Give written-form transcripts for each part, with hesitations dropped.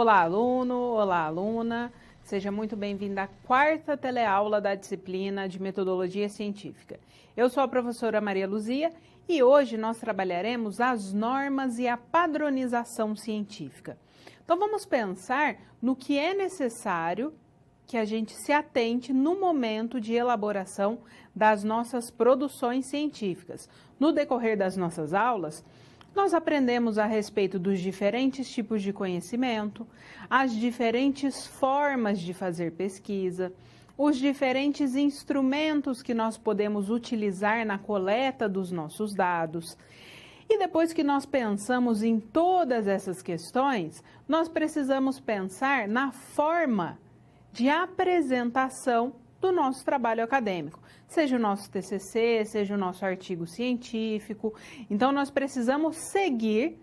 Olá, aluno! Olá, aluna! Seja muito bem-vindo à quarta teleaula da disciplina de Metodologia Científica. Eu sou a professora Maria Luzia e hoje nós trabalharemos as normas e a padronização científica. Então, vamos pensar no que é necessário que a gente se atente no momento de elaboração das nossas produções científicas. No decorrer das nossas aulas, nós aprendemos a respeito dos diferentes tipos de conhecimento, as diferentes formas de fazer pesquisa, os diferentes instrumentos que nós podemos utilizar na coleta dos nossos dados. E depois que nós pensamos em todas essas questões, nós precisamos pensar na forma de apresentação do nosso trabalho acadêmico, seja o nosso TCC, seja o nosso artigo científico. Então, nós precisamos seguir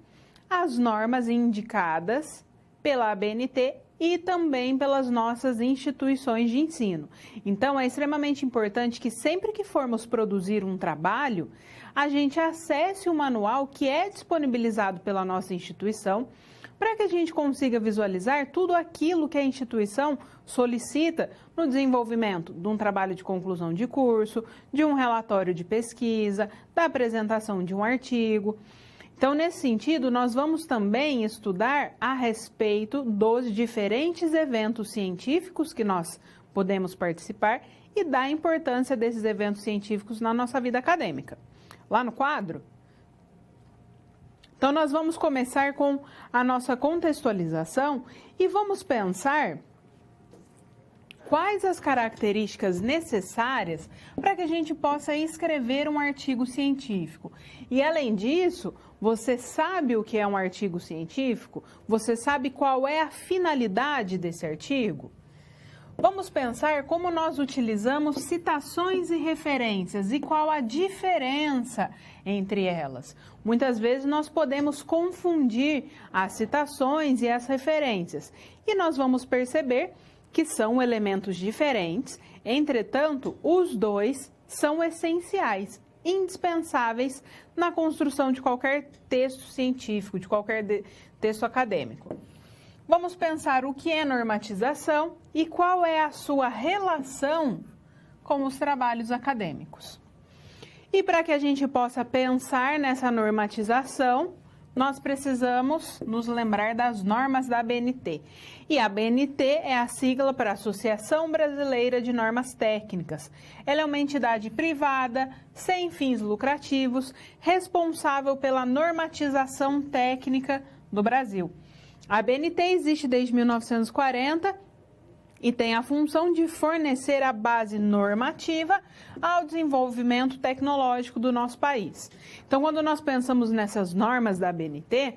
as normas indicadas pela ABNT e também pelas nossas instituições de ensino. Então, é extremamente importante que sempre que formos produzir um trabalho, a gente acesse o manual que é disponibilizado pela nossa instituição, para que a gente consiga visualizar tudo aquilo que a instituição solicita no desenvolvimento de um trabalho de conclusão de curso, de um relatório de pesquisa, da apresentação de um artigo. Então, nesse sentido, nós vamos também estudar a respeito dos diferentes eventos científicos que nós podemos participar e da importância desses eventos científicos na nossa vida acadêmica. Lá no quadro, então, nós vamos começar com a nossa contextualização e vamos pensar quais as características necessárias para que a gente possa escrever um artigo científico. E, além disso, você sabe o que é um artigo científico? Você sabe qual é a finalidade desse artigo? Vamos pensar como nós utilizamos citações e referências e qual a diferença entre elas. Muitas vezes nós podemos confundir as citações e as referências e nós vamos perceber que são elementos diferentes, entretanto, os dois são essenciais, indispensáveis na construção de qualquer texto científico, de qualquer texto acadêmico. Vamos pensar o que é normatização e qual é a sua relação com os trabalhos acadêmicos. E para que a gente possa pensar nessa normatização, nós precisamos nos lembrar das normas da ABNT. E a ABNT é a sigla para Associação Brasileira de Normas Técnicas. Ela é uma entidade privada, sem fins lucrativos, responsável pela normatização técnica do Brasil. A ABNT existe desde 1940 e tem a função de fornecer a base normativa ao desenvolvimento tecnológico do nosso país. Então, quando nós pensamos nessas normas da ABNT,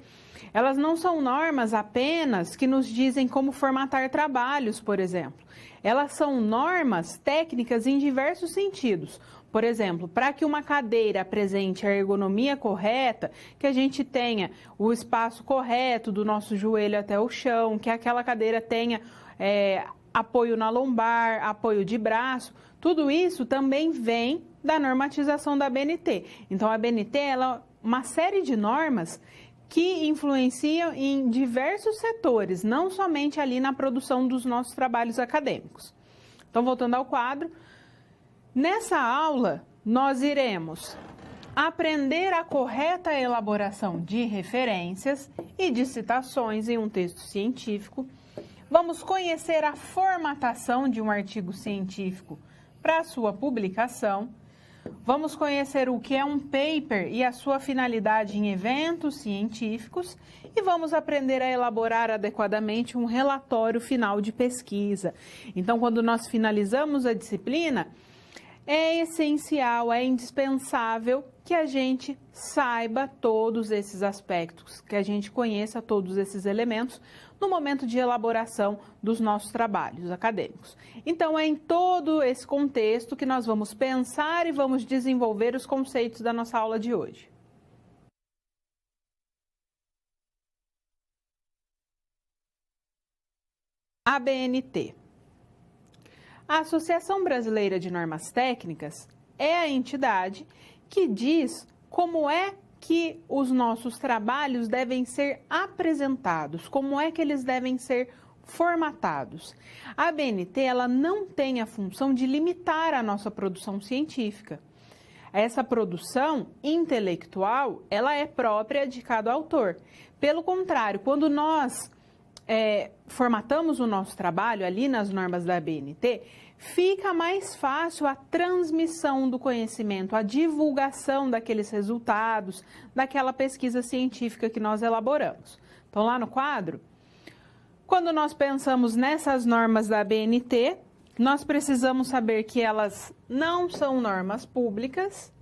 elas não são normas apenas que nos dizem como formatar trabalhos, por exemplo. Elas são normas técnicas em diversos sentidos. Por exemplo, para que uma cadeira apresente a ergonomia correta, que a gente tenha o espaço correto do nosso joelho até o chão, que aquela cadeira tenha apoio na lombar, apoio de braço, tudo isso também vem da normatização da ABNT. Então, a ABNT ela é uma série de normas que influenciam em diversos setores, não somente ali na produção dos nossos trabalhos acadêmicos. Então, voltando ao quadro, nessa aula nós iremos aprender a correta elaboração de referências e de citações em um texto científico. Vamos conhecer a formatação de um artigo científico para a sua publicação. Vamos conhecer o que é um paper e a sua finalidade em eventos científicos e vamos aprender a elaborar adequadamente um relatório final de pesquisa. Então, quando nós finalizamos a disciplina, é essencial, é indispensável que a gente saiba todos esses aspectos, que a gente conheça todos esses elementos no momento de elaboração dos nossos trabalhos acadêmicos. Então, é em todo esse contexto que nós vamos pensar e vamos desenvolver os conceitos da nossa aula de hoje. ABNT. A Associação Brasileira de Normas Técnicas é a entidade que diz como é que os nossos trabalhos devem ser apresentados, como é que eles devem ser formatados. A ABNT, ela não tem a função de limitar a nossa produção científica. Essa produção intelectual, ela é própria de cada autor. Pelo contrário, quando nós formatamos o nosso trabalho ali nas normas da ABNT, fica mais fácil a transmissão do conhecimento, a divulgação daqueles resultados, daquela pesquisa científica que nós elaboramos. Então, lá no quadro, quando nós pensamos nessas normas da ABNT, nós precisamos saber que elas não são normas públicas,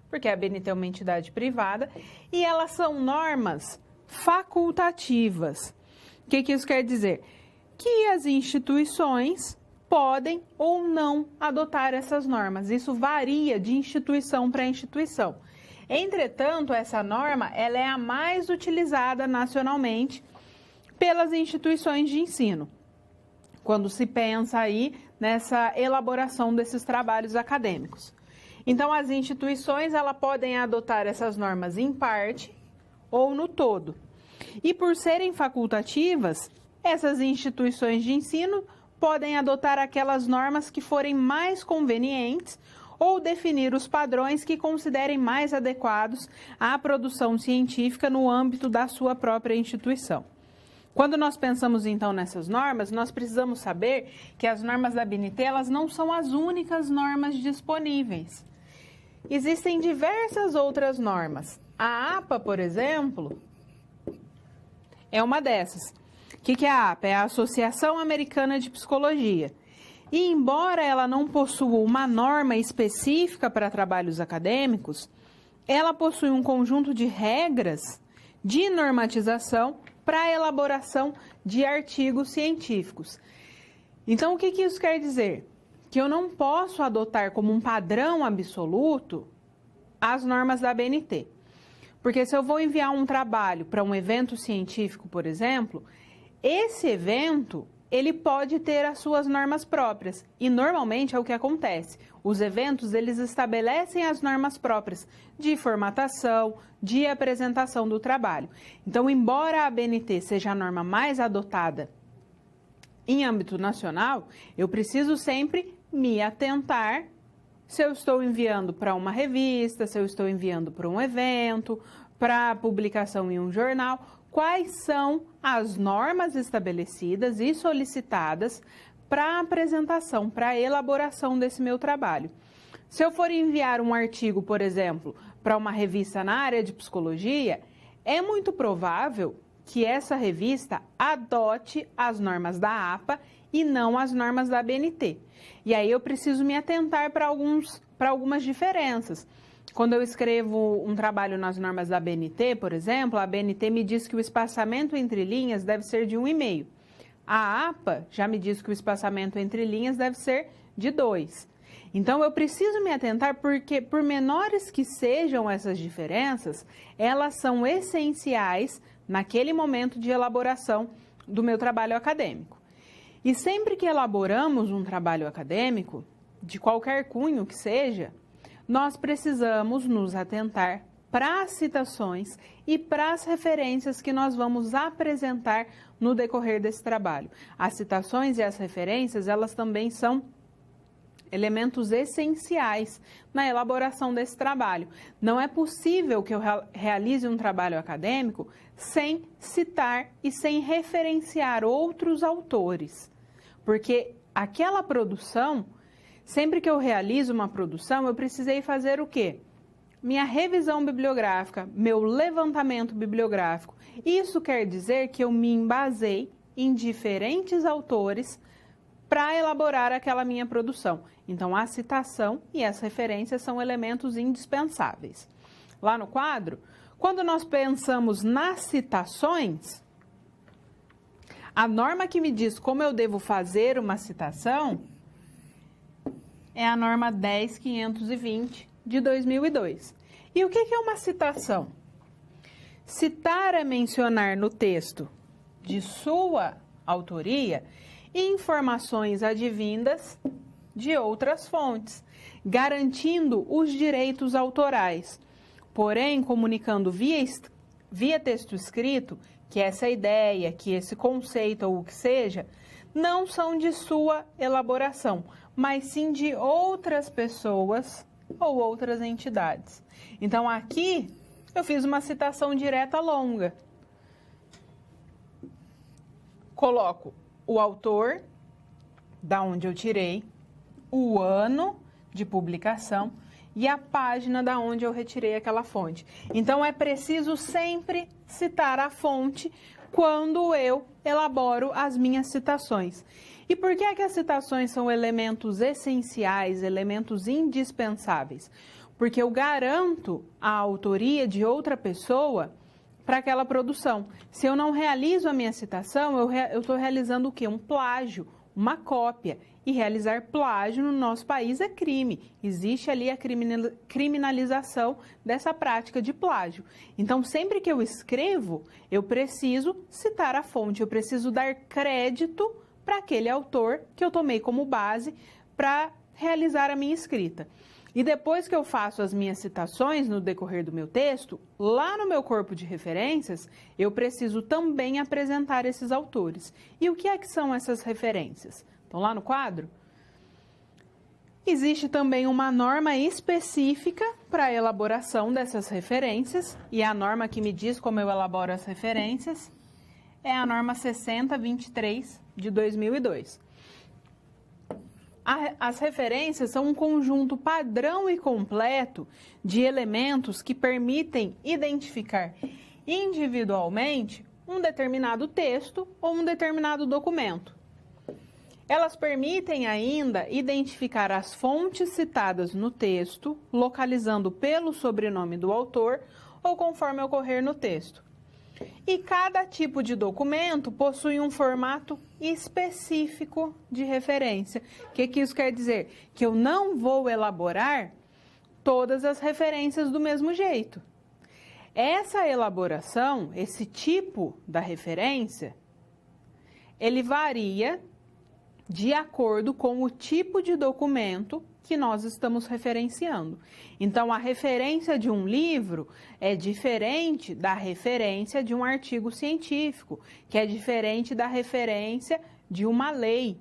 porque a ABNT é uma entidade privada, e elas são normas facultativas. O que isso quer dizer? Que as instituições podem ou não adotar essas normas. Isso varia de instituição para instituição. Entretanto, essa norma ela é a mais utilizada nacionalmente pelas instituições de ensino, quando se pensa aí nessa elaboração desses trabalhos acadêmicos. Então, as instituições elas podem adotar essas normas em parte ou no todo. E por serem facultativas, essas instituições de ensino podem adotar aquelas normas que forem mais convenientes ou definir os padrões que considerem mais adequados à produção científica no âmbito da sua própria instituição. Quando nós pensamos, então, nessas normas, nós precisamos saber que as normas da ABNT, elas não são as únicas normas disponíveis. Existem diversas outras normas. A APA, por exemplo, é uma dessas. O que é a APA? É a Associação Americana de Psicologia. E, embora ela não possua uma norma específica para trabalhos acadêmicos, ela possui um conjunto de regras de normatização para a elaboração de artigos científicos. Então, o que isso quer dizer? Que eu não posso adotar como um padrão absoluto as normas da ABNT. Porque se eu vou enviar um trabalho para um evento científico, por exemplo, esse evento ele pode ter as suas normas próprias. E normalmente é o que acontece. Os eventos eles estabelecem as normas próprias de formatação, de apresentação do trabalho. Então, embora a ABNT seja a norma mais adotada em âmbito nacional, eu preciso sempre me atentar se eu estou enviando para uma revista, se eu estou enviando para um evento, para publicação em um jornal, quais são as normas estabelecidas e solicitadas para a apresentação, para a elaboração desse meu trabalho. Se eu for enviar um artigo, por exemplo, para uma revista na área de psicologia, é muito provável que essa revista adote as normas da APA e não as normas da ABNT. E aí eu preciso me atentar para algumas diferenças. Quando eu escrevo um trabalho nas normas da ABNT, por exemplo, a ABNT me diz que o espaçamento entre linhas deve ser de 1,5. A APA já me diz que o espaçamento entre linhas deve ser de 2. Então, eu preciso me atentar porque, por menores que sejam essas diferenças, elas são essenciais naquele momento de elaboração do meu trabalho acadêmico. E sempre que elaboramos um trabalho acadêmico, de qualquer cunho que seja, nós precisamos nos atentar para as citações e para as referências que nós vamos apresentar no decorrer desse trabalho. As citações e as referências, elas também são elementos essenciais na elaboração desse trabalho. Não é possível que eu realize um trabalho acadêmico sem citar e sem referenciar outros autores, porque aquela produção, sempre que eu realizo uma produção, eu precisei fazer o quê? Minha revisão bibliográfica, meu levantamento bibliográfico. Isso quer dizer que eu me embasei em diferentes autores para elaborar aquela minha produção. Então, a citação e as referências são elementos indispensáveis. Lá no quadro, quando nós pensamos nas citações, a norma que me diz como eu devo fazer uma citação é a norma 10.520 de 2002. E o que é uma citação? Citar é mencionar no texto de sua autoria informações advindas de outras fontes, garantindo os direitos autorais. porém comunicando via texto escrito que essa ideia, que esse conceito ou o que seja, não são de sua elaboração, mas sim de outras pessoas ou outras entidades. Então, aqui eu fiz uma citação direta longa. Coloco o autor, da onde eu tirei, o ano de publicação e a página da onde eu retirei aquela fonte. Então, é preciso sempre citar a fonte quando eu elaboro as minhas citações. E por que é que as citações são elementos essenciais, elementos indispensáveis? Porque eu garanto a autoria de outra pessoa para aquela produção. Se eu não realizo a minha citação, eu estou realizando o quê? Um plágio, uma cópia. E realizar plágio no nosso país é crime. Existe ali a criminalização dessa prática de plágio. Então, sempre que eu escrevo, eu preciso citar a fonte, eu preciso dar crédito para aquele autor que eu tomei como base para realizar a minha escrita. E depois que eu faço as minhas citações no decorrer do meu texto, lá no meu corpo de referências, eu preciso também apresentar esses autores. E o que é que são essas referências? Então, lá no quadro, existe também uma norma específica para a elaboração dessas referências, e a norma que me diz como eu elaboro as referências é a norma 6023 de 2002. As referências são um conjunto padrão e completo de elementos que permitem identificar individualmente um determinado texto ou um determinado documento. Elas permitem ainda identificar as fontes citadas no texto, localizando pelo sobrenome do autor ou conforme ocorrer no texto. E cada tipo de documento possui um formato específico de referência. O que isso quer dizer? Que eu não vou elaborar todas as referências do mesmo jeito. Essa elaboração, esse tipo da referência, ele varia de acordo com o tipo de documento que nós estamos referenciando. Então, a referência de um livro é diferente da referência de um artigo científico, que é diferente da referência de uma lei.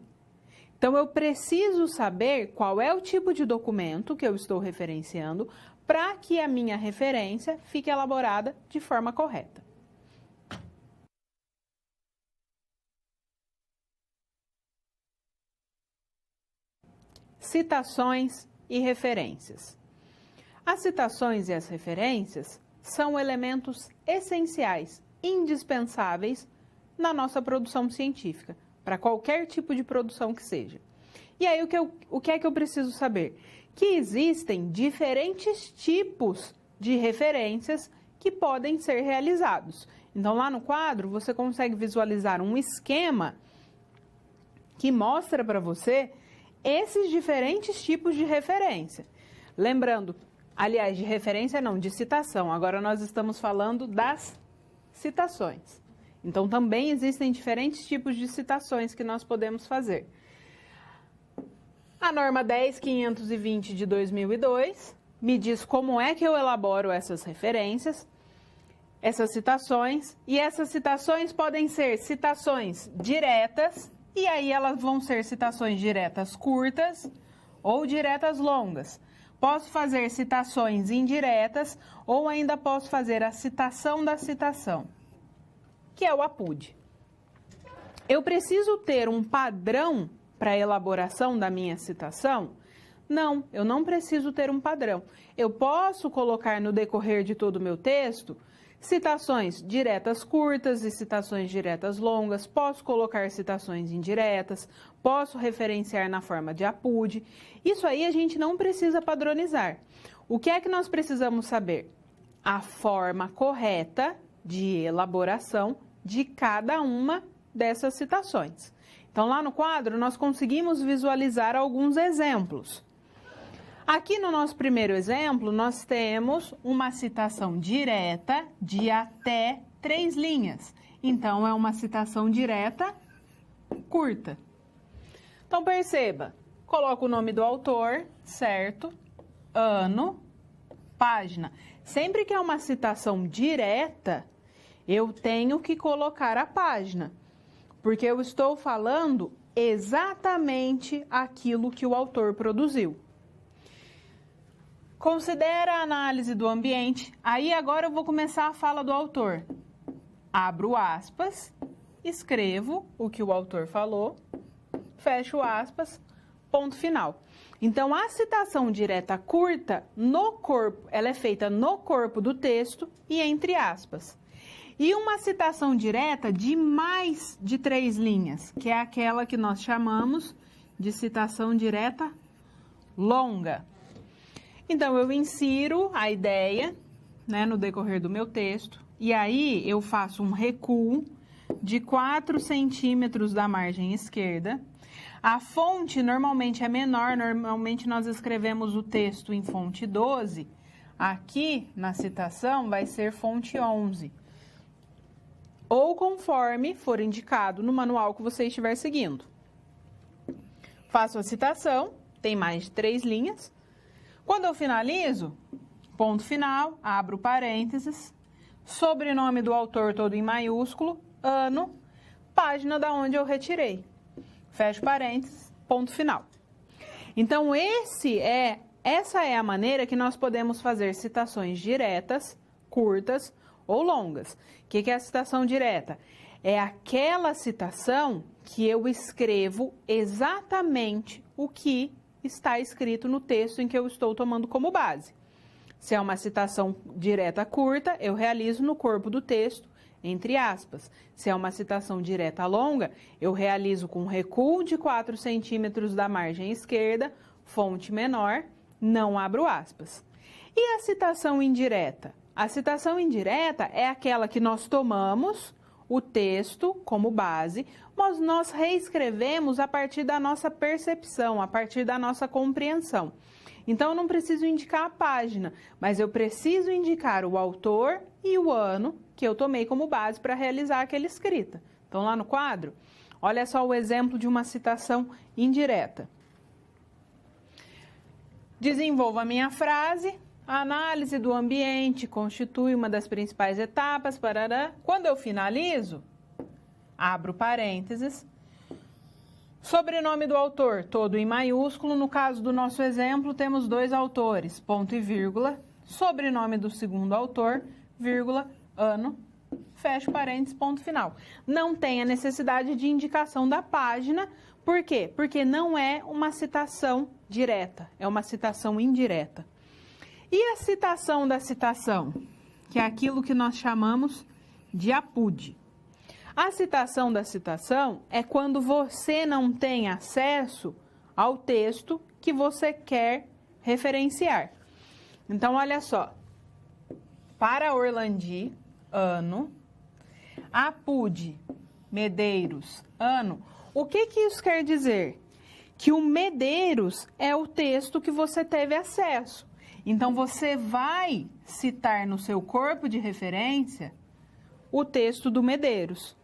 Então, eu preciso saber qual é o tipo de documento que eu estou referenciando para que a minha referência fique elaborada de forma correta. Citações e referências. As citações e as referências são elementos essenciais, indispensáveis na nossa produção científica, para qualquer tipo de produção que seja. E aí, o que é que eu preciso saber? Que existem diferentes tipos de referências que podem ser realizados. Então, lá no quadro, você consegue visualizar um esquema que mostra para você esses diferentes tipos de referência. Lembrando, aliás, de referência não, de citação. Agora nós estamos falando das citações. Então, também existem diferentes tipos de citações que nós podemos fazer. A norma 10.520 de 2002 me diz como é que eu elaboro essas referências, essas citações, e essas citações podem ser citações diretas, e aí elas vão ser citações diretas curtas ou diretas longas. Posso fazer citações indiretas ou ainda posso fazer a citação da citação, que é o APUD. Eu preciso ter um padrão para a elaboração da minha citação? Não, eu não preciso ter um padrão. Eu posso colocar no decorrer de todo o meu texto citações diretas curtas e citações diretas longas, posso colocar citações indiretas, posso referenciar na forma de APUD. Isso aí a gente não precisa padronizar. O que é que nós precisamos saber? A forma correta de elaboração de cada uma dessas citações. Então, lá no quadro, nós conseguimos visualizar alguns exemplos. Aqui no nosso primeiro exemplo, nós temos uma citação direta de até 3 linhas. Então, é uma citação direta curta. Então, perceba, coloco o nome do autor, certo? Ano, página. Sempre que é uma citação direta, eu tenho que colocar a página, porque eu estou falando exatamente aquilo que o autor produziu. Considera a análise do ambiente. Aí agora eu vou começar a fala do autor. Abro aspas, escrevo o que o autor falou, fecho aspas, ponto final. Então, a citação direta curta, no corpo, ela é feita no corpo do texto e entre aspas. E uma citação direta de mais de 3 linhas, que é aquela que nós chamamos de citação direta longa. Então, eu insiro a ideia, né, no decorrer do meu texto, e aí eu faço um recuo de 4 centímetros da margem esquerda. A fonte normalmente é menor, normalmente nós escrevemos o texto em fonte 12. Aqui, na citação, vai ser fonte 11. Ou conforme for indicado no manual que você estiver seguindo. Faço a citação, tem mais de 3 linhas. Quando eu finalizo, ponto final, abro parênteses, sobrenome do autor todo em maiúsculo, ano, página da onde eu retirei. Fecho parênteses, ponto final. Então, essa é a maneira que nós podemos fazer citações diretas, curtas ou longas. O que é a citação direta? É aquela citação que eu escrevo exatamente o que está escrito no texto em que eu estou tomando como base. Se é uma citação direta curta, eu realizo no corpo do texto, entre aspas. Se é uma citação direta longa, eu realizo com recuo de 4 centímetros da margem esquerda, fonte menor, não abro aspas. E a citação indireta? A citação indireta é aquela que nós tomamos o texto como base, mas nós reescrevemos a partir da nossa percepção, a partir da nossa compreensão. Então, eu não preciso indicar a página, mas eu preciso indicar o autor e o ano que eu tomei como base para realizar aquela escrita. Então, lá no quadro, olha só o exemplo de uma citação indireta. Desenvolvo a minha frase. A análise do ambiente constitui uma das principais etapas. Parará. Quando eu finalizo, abro parênteses. Sobrenome do autor, todo em maiúsculo. No caso do nosso exemplo, temos 2 autores, ponto e vírgula. Sobrenome do segundo autor, vírgula, ano, fecho parênteses, ponto final. Não tem a necessidade de indicação da página. Por quê? Porque não é uma citação direta, é uma citação indireta. E a citação da citação, que é aquilo que nós chamamos de APUD. A citação da citação é quando você não tem acesso ao texto que você quer referenciar. Então, olha só. Para Orlandi, ano. APUD, Medeiros, ano. O que isso quer dizer? Que o Medeiros é o texto que você teve acesso. Então, você vai citar no seu corpo de referência o texto do Medeiros.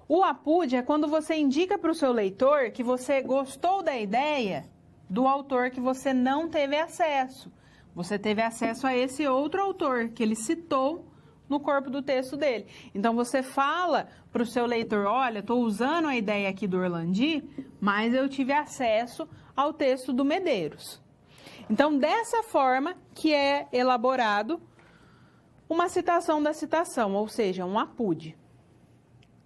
O APUD é quando você indica para o seu leitor que você gostou da ideia do autor que você não teve acesso. Você teve acesso a esse outro autor que ele citou no corpo do texto dele. Então, você fala para o seu leitor, olha, estou usando a ideia aqui do Orlandi, mas eu tive acesso ao texto do Medeiros. Então, dessa forma que é elaborado uma citação da citação, ou seja, um APUD.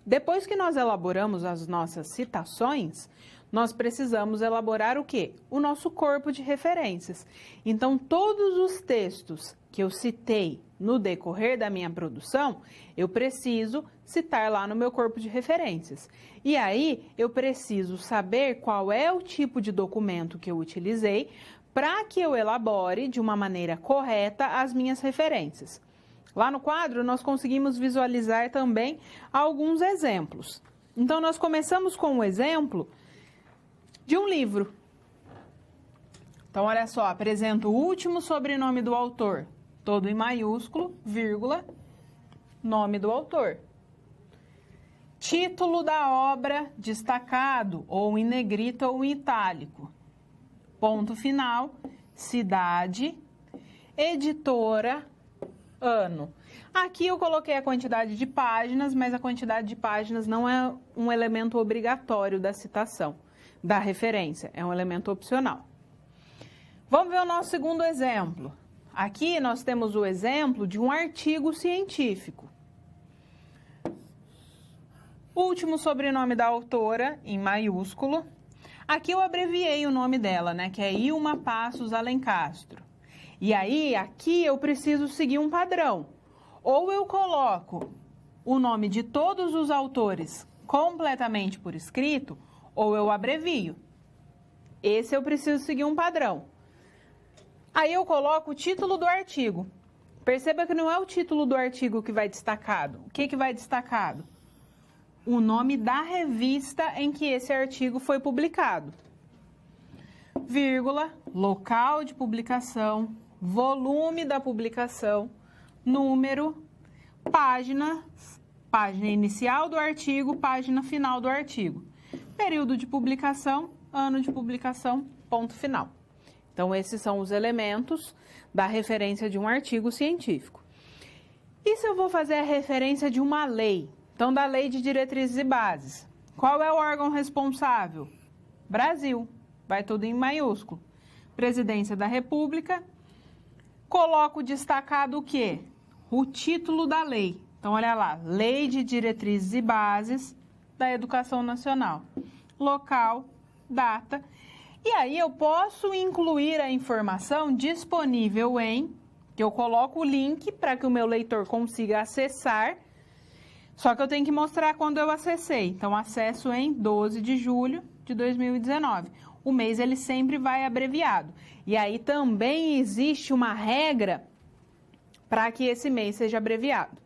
Depois que nós elaboramos as nossas citações, nós precisamos elaborar o quê? O nosso corpo de referências. Então, todos os textos que eu citei no decorrer da minha produção, eu preciso citar lá no meu corpo de referências. E aí, eu preciso saber qual é o tipo de documento que eu utilizei para que eu elabore de uma maneira correta as minhas referências. Lá no quadro, nós conseguimos visualizar também alguns exemplos. Então, nós começamos com um exemplo de um livro. Então, olha só, apresento o último sobrenome do autor, todo em maiúsculo, vírgula, nome do autor. Título da obra destacado, ou em negrita ou em itálico. Ponto final, cidade, editora, ano. Aqui eu coloquei a quantidade de páginas, mas a quantidade de páginas não é um elemento obrigatório da citação, da referência, é um elemento opcional. Vamos ver o nosso segundo exemplo. Aqui nós temos o exemplo de um artigo científico. Último sobrenome da autora, em maiúsculo. Aqui eu abreviei o nome dela, né, que é Ilma Passos Alencastro. E aí, aqui eu preciso seguir um padrão. Ou eu coloco o nome de todos os autores completamente por escrito, ou eu abrevio. Esse eu preciso seguir um padrão. Aí eu coloco o título do artigo. Perceba que não é o título do artigo que vai destacado. O que vai destacado? O nome da revista em que esse artigo foi publicado. Vírgula, local de publicação, volume da publicação, número, página inicial do artigo, página final do artigo. Período de publicação, ano de publicação, ponto final. Então, esses são os elementos da referência de um artigo científico. E se eu vou fazer a referência de uma lei? Então, da Lei de Diretrizes e Bases. Qual é o órgão responsável? Brasil. Vai tudo em maiúsculo. Presidência da República. Coloco destacado o quê? O título da lei. Então, olha lá. Lei de Diretrizes e Bases da Educação Nacional. Local, data. E aí, eu posso incluir a informação disponível em, que eu coloco o link para que o meu leitor consiga acessar. Só que eu tenho que mostrar quando eu acessei. Então, acesso em 12 de julho de 2019. O mês, ele sempre vai abreviado. E aí, também existe uma regra para que esse mês seja abreviado.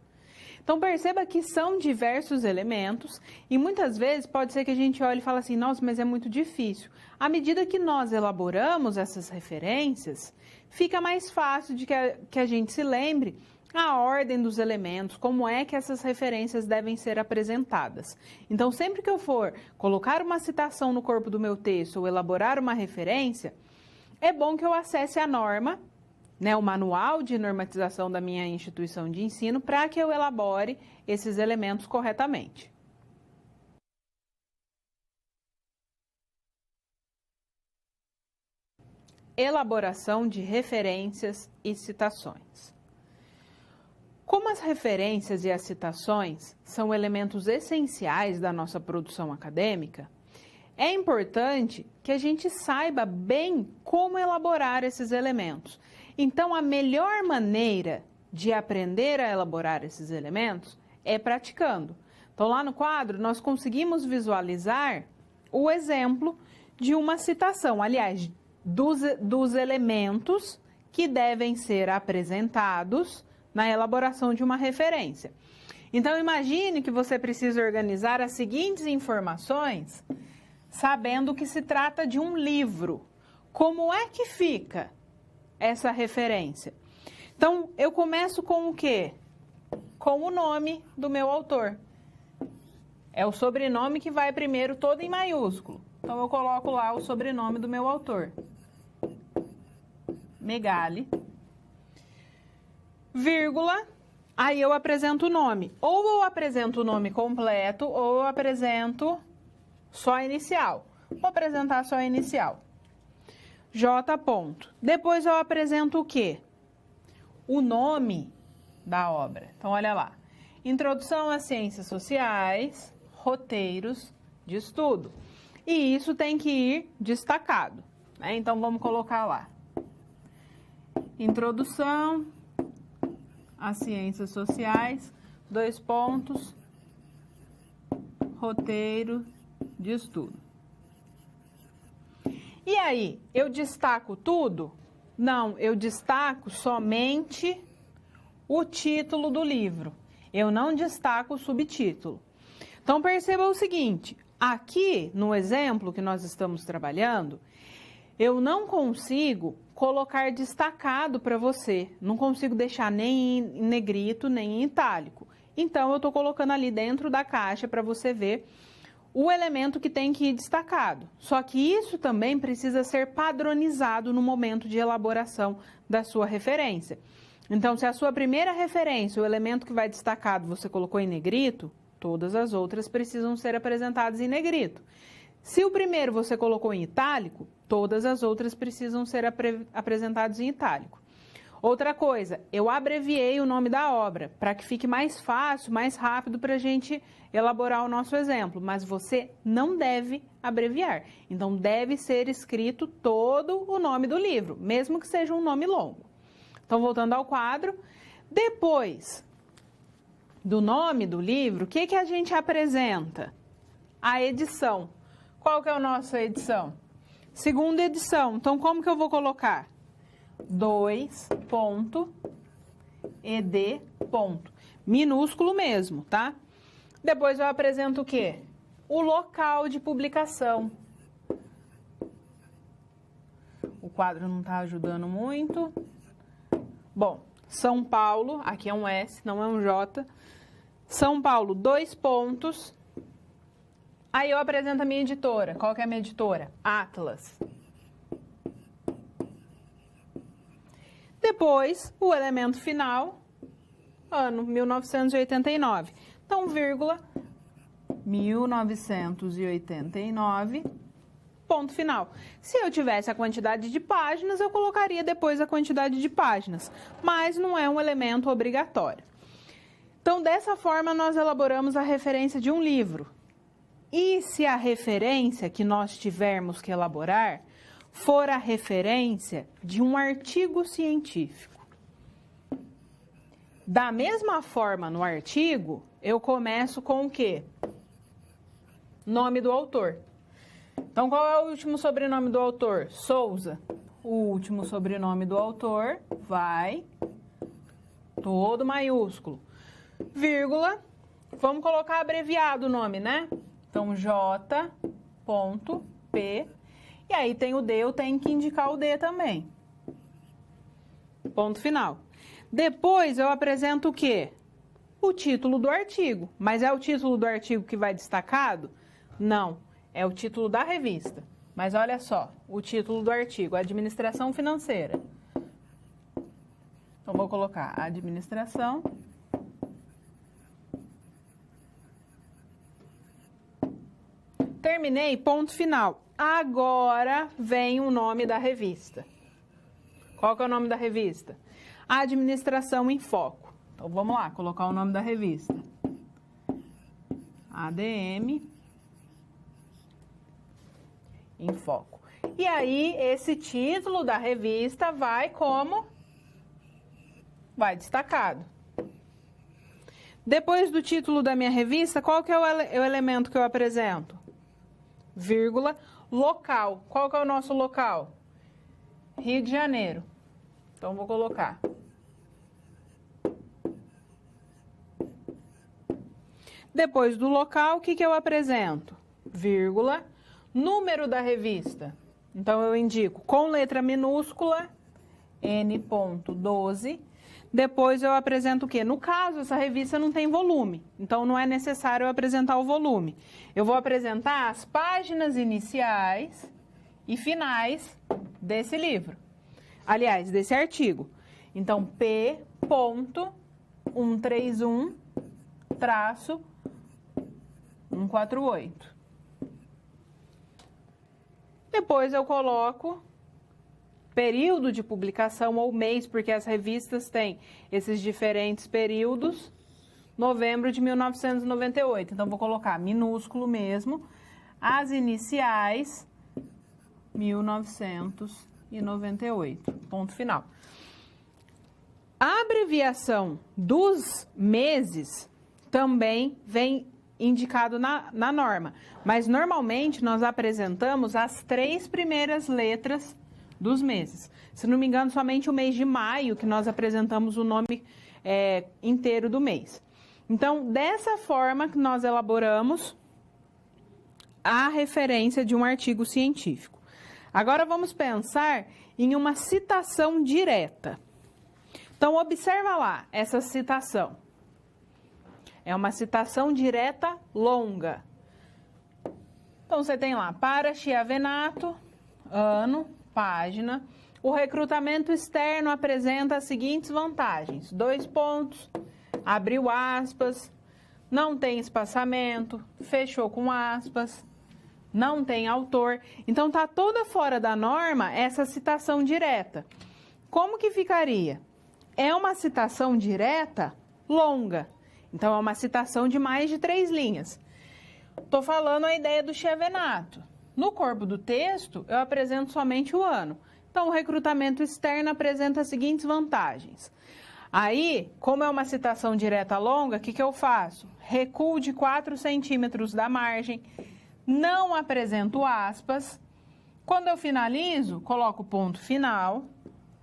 Então, perceba que são diversos elementos e muitas vezes pode ser que a gente olhe e fale assim, nossa, mas é muito difícil. À medida que nós elaboramos essas referências, fica mais fácil de que a gente se lembre a ordem dos elementos, como é que essas referências devem ser apresentadas. Então, sempre que eu for colocar uma citação no corpo do meu texto ou elaborar uma referência, é bom que eu acesse a norma, né, o manual de normatização da minha instituição de ensino, para que eu elabore esses elementos corretamente. Elaboração de referências e citações. Como as referências e as citações são elementos essenciais da nossa produção acadêmica, é importante que a gente saiba bem como elaborar esses elementos. Então, a melhor maneira de aprender a elaborar esses elementos é praticando. Então, lá no quadro, nós conseguimos visualizar o exemplo de uma citação, aliás, dos elementos que devem ser apresentados na elaboração de uma referência. Então, imagine que você precisa organizar as seguintes informações, sabendo que se trata de um livro. Como é que fica essa referência? Então, eu começo com o quê? Com o nome do meu autor. É o sobrenome que vai primeiro, todo em maiúsculo. Então, eu coloco lá o sobrenome do meu autor. Megali. Vírgula, aí eu apresento o nome. Ou eu apresento o nome completo, ou eu apresento só a inicial. Vou apresentar só a inicial. J. Ponto. Depois eu apresento o quê? O nome da obra. Então, olha lá. Introdução às Ciências Sociais, roteiros de estudo. E isso tem que ir destacado, né? Então, vamos colocar lá. Introdução às Ciências Sociais, 2 pontos, roteiro de estudo. E aí, eu destaco tudo? Não, eu destaco somente o título do livro. Eu não destaco o subtítulo. Então, perceba o seguinte, aqui no exemplo que nós estamos trabalhando, eu não consigo colocar destacado para você, não consigo deixar nem em negrito, nem em itálico. Então, eu estou colocando ali dentro da caixa para você ver o elemento que tem que ir destacado. Só que isso também precisa ser padronizado no momento de elaboração da sua referência. Então, se a sua primeira referência, o elemento que vai destacado, você colocou em negrito, todas as outras precisam ser apresentadas em negrito. Se o primeiro você colocou em itálico, todas as outras precisam ser apresentadas em itálico. Outra coisa, eu abreviei o nome da obra, para que fique mais fácil, mais rápido para a gente elaborar o nosso exemplo, mas você não deve abreviar. Então, deve ser escrito todo o nome do livro, mesmo que seja um nome longo. Então, voltando ao quadro, depois do nome do livro, o que a gente apresenta? A edição. Qual que é a nossa edição? Segunda edição. Então, como que eu vou colocar? 2.ed. Minúsculo mesmo, tá? Depois eu apresento o quê? O local de publicação. O quadro não está ajudando muito. Bom, São Paulo, aqui é um S, não é um J. São Paulo, 2 pontos. Aí eu apresento a minha editora. Qual que é a minha editora? Atlas. Depois, o elemento final, ano 1989. Então, vírgula, 1989, ponto final. Se eu tivesse a quantidade de páginas, eu colocaria depois a quantidade de páginas, mas não é um elemento obrigatório. Então, dessa forma, nós elaboramos a referência de um livro. E se a referência que nós tivermos que elaborar for a referência de um artigo científico? Da mesma forma, no artigo, eu começo com o quê? Nome do autor. Então, qual é o último sobrenome do autor? Souza. O último sobrenome do autor vai todo maiúsculo. Vírgula. Vamos colocar abreviado o nome, né? Então, J.P. E aí tem o D, eu tenho que indicar o D também. Ponto final. Depois eu apresento o quê? O título do artigo. Mas é o título do artigo que vai destacado? Não, é o título da revista. Mas olha só, o título do artigo, Administração Financeira. Então vou colocar Administração. Terminei, ponto final. Agora vem o nome da revista. Qual que é o nome da revista? Administração em Foco. Então, vamos lá, colocar o nome da revista. ADM em Foco. E aí, esse título da revista vai como? Vai destacado. Depois do título da minha revista, qual que é o elemento que eu apresento? Vírgula, local. Qual que é o nosso local? Rio de Janeiro. Então, vou colocar. Depois do local, o que eu apresento? Vírgula, número da revista. Então, eu indico com letra minúscula, N.12. Depois eu apresento o quê? No caso, essa revista não tem volume, então não é necessário eu apresentar o volume. Eu vou apresentar as páginas iniciais e finais desse livro. Aliás, desse artigo. Então, P.131-148. Depois eu coloco período de publicação ou mês, porque as revistas têm esses diferentes períodos. Novembro de 1998. Então, vou colocar minúsculo mesmo. As iniciais, 1998. Ponto final. A abreviação dos meses também vem indicado na norma. Mas, normalmente, nós apresentamos as 3 primeiras letras dos meses. Se não me engano, somente o mês de maio que nós apresentamos o nome inteiro do mês. Então, dessa forma que nós elaboramos a referência de um artigo científico. Agora, vamos pensar em uma citação direta. Então, observa lá essa citação. É uma citação direta longa. Então, você tem lá, para Chiavenato, ano, página. O recrutamento externo apresenta as seguintes vantagens. 2 pontos, abriu aspas, não tem espaçamento, fechou com aspas, não tem autor. Então, está toda fora da norma essa citação direta. Como que ficaria? É uma citação direta longa. Então, é uma citação de mais de 3 linhas. Estou falando a ideia do Chiavenato. No corpo do texto, eu apresento somente o ano. Então, o recrutamento externo apresenta as seguintes vantagens. Aí, como é uma citação direta longa, o que eu faço? Recuo de 4 centímetros da margem, não apresento aspas. Quando eu finalizo, coloco ponto final,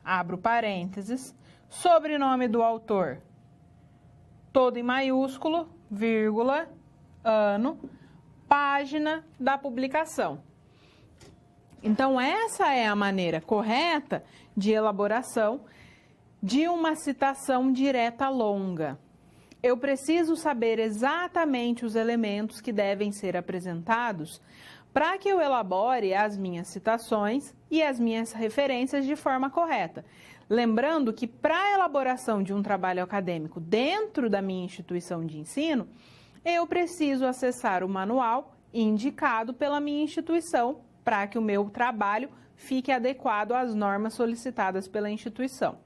abro parênteses, sobrenome do autor, todo em maiúsculo, vírgula, ano, página da publicação. Então, essa é a maneira correta de elaboração de uma citação direta longa. Eu preciso saber exatamente os elementos que devem ser apresentados para que eu elabore as minhas citações e as minhas referências de forma correta. Lembrando que para a elaboração de um trabalho acadêmico dentro da minha instituição de ensino, eu preciso acessar o manual indicado pela minha instituição para que o meu trabalho fique adequado às normas solicitadas pela instituição.